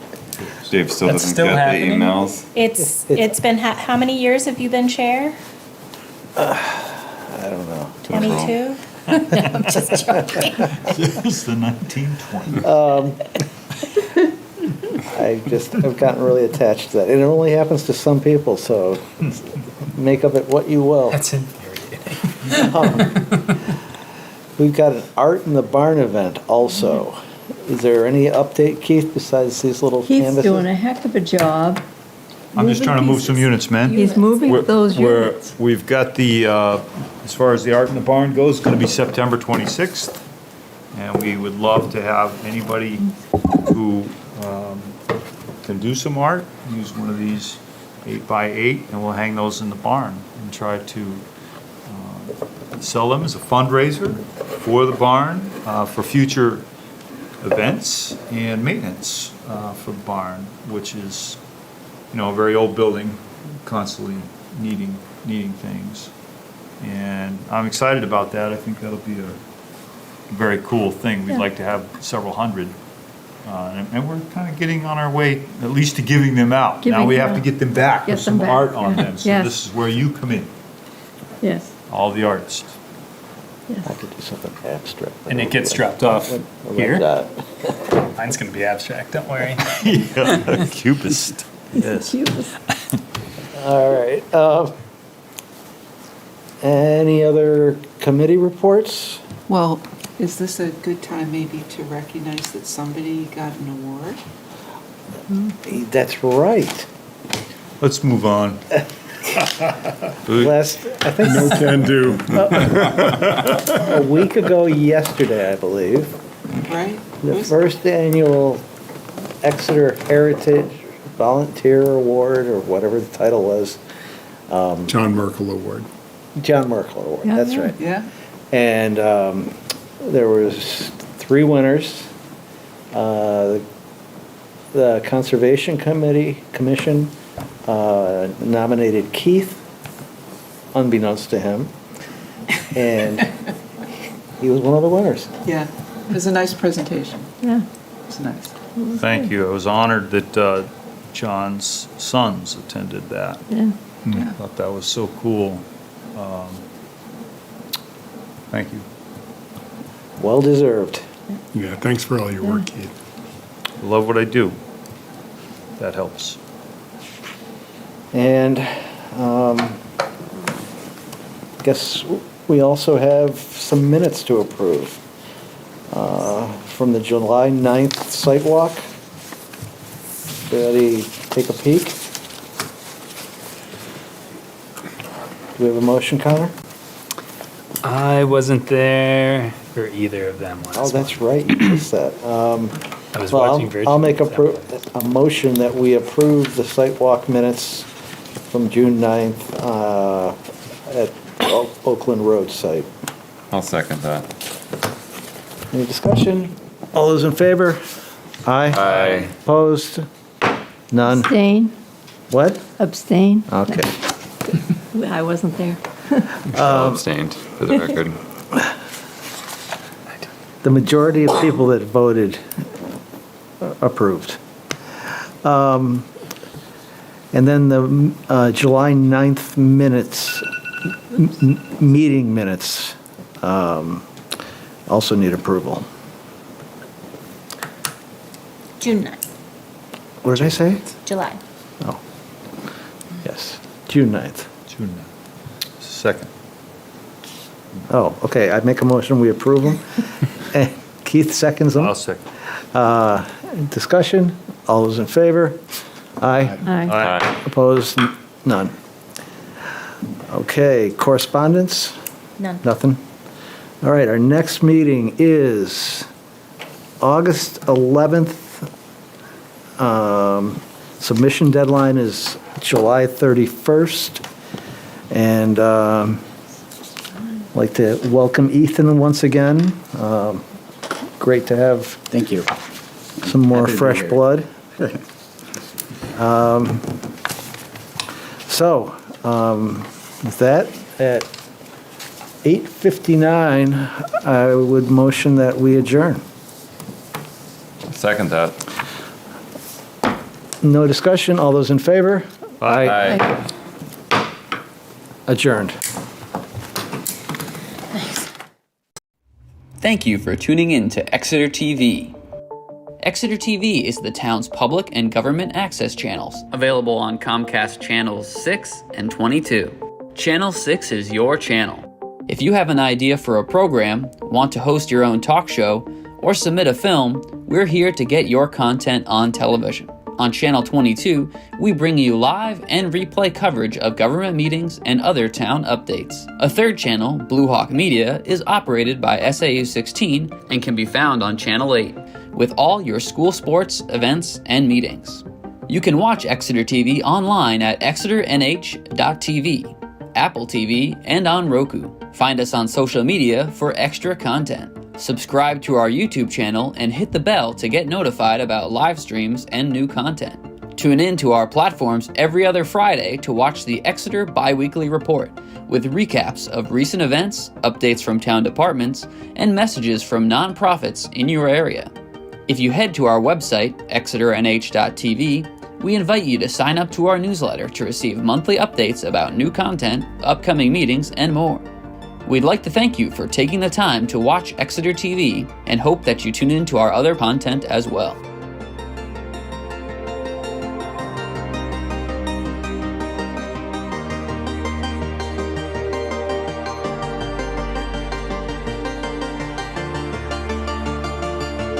Dave still That's doesn't still get happening? the emails. It's been, how many years have you been chair? I don't know. 22? I'm just joking. It's the 1920. I've gotten really attached to that. And it only happens to some people, so make of it what you will. That's infuriating. We've got an Art in the Barn event also. Is there any update, Keith, besides these little He's canvases? doing a heck of a job. I'm just trying to move some units, man. He's moving those units. We've got the, as far as the Art in the Barn goes, it's going to be September 26th. And we would love to have anybody who can do some art, use one of these 8x8, and we'll hang those in the barn and try to sell them as a fundraiser for the barn, for future events and maintenance for the barn, which is, a very old building, constantly needing things. And I'm excited about that. I think that'll be a very cool thing. We'd like to have several hundred. And we're kind of getting on our way, at least to giving them out. Now we have to get them back with some art on them. So Yes. this is where you come in, Yes. all the artists. I could do something abstract. And it gets dropped off here? That. Mine's going to be abstract, don't worry. Yeah, cubist. Yes. All right. Any other committee reports? Well, is this a good time maybe to recognize that somebody got an award? That's right. Let's move on. I think No can do. a week ago yesterday, I believe, Right? the first annual Exeter Heritage Volunteer Award, or whatever the title was. John Merkel Award. John Merkel Award, Yeah, that's yeah. right. Yeah? And there was 3 winners. The Conservation Commission nominated Keith, unbeknownst to him, and he was one of the winners. Yeah. It was a nice presentation. Yeah. It was nice. Thank you. I was honored that John's sons attended that. Yeah. I thought that was so cool. Thank you. Well deserved. Yeah, thanks for all your work, Keith. I love what I do. That helps. And guess we also have some minutes to approve from the July 9th site walk. Ready, take a peek? Do we have a motion, Connor? I wasn't there for either of them last Oh, that's right, you missed that. I was Well, watching virtually. I'll make a motion that we approve the site walk minutes from June 9th at Oakland Road site. I'll second that. Any discussion? All those in favor? Aye. Aye. Opposed? None? Abstain. What? Abstain. Okay. I wasn't there. Abstained, for the record. The majority of people that voted approved. And then the July 9th minutes, meeting minutes, also need approval. June 9th, What did I say? July. Oh, yes, June 9th. June 9th. Second. Oh, okay, I make a motion, we approve them. And Keith seconds them. I'll second. Discussion, all those in favor? Aye. Aye. Aye. Opposed? None. Okay, correspondence? None. Nothing? All right, our next meeting is August 11th. Submission deadline is July 31st. And I'd like to welcome Ethan once again. Great to have. Thank you. Some more Happy to be fresh here. blood. With that, at 8:59, I would motion that we adjourn. Second that. No discussion, all those in favor? Aye. Adjourned. Thank you for tuning in to Exeter TV. Exeter TV is the town's public and government access channels, available on Comcast channels 6 and 22. Channel 6 is your channel. If you have an idea for a program, want to host your own talk show, or submit a film, we're here to get your content on television. On Channel 22, we bring you live and replay coverage of government meetings and other town updates. A third channel, Blue Hawk Media, is operated by SAU 16 and can be found on Channel 8, with all your school sports, events, and meetings. You can watch Exeter TV online at exeternh.tv, Apple TV, and on Roku. Find us on social media for extra content. Subscribe to our YouTube channel and hit the bell to get notified about live streams and new content. Tune in to our platforms every other Friday to watch the Exeter Biweekly Report, with recaps of recent events, updates from town departments, and messages from nonprofits in your area. If you head to our website, exeternh.tv, we invite you to sign up to our newsletter to receive monthly updates about new content, upcoming meetings, and more. We'd like to thank you for taking the time to watch Exeter TV and hope that you tune in to our other content as well.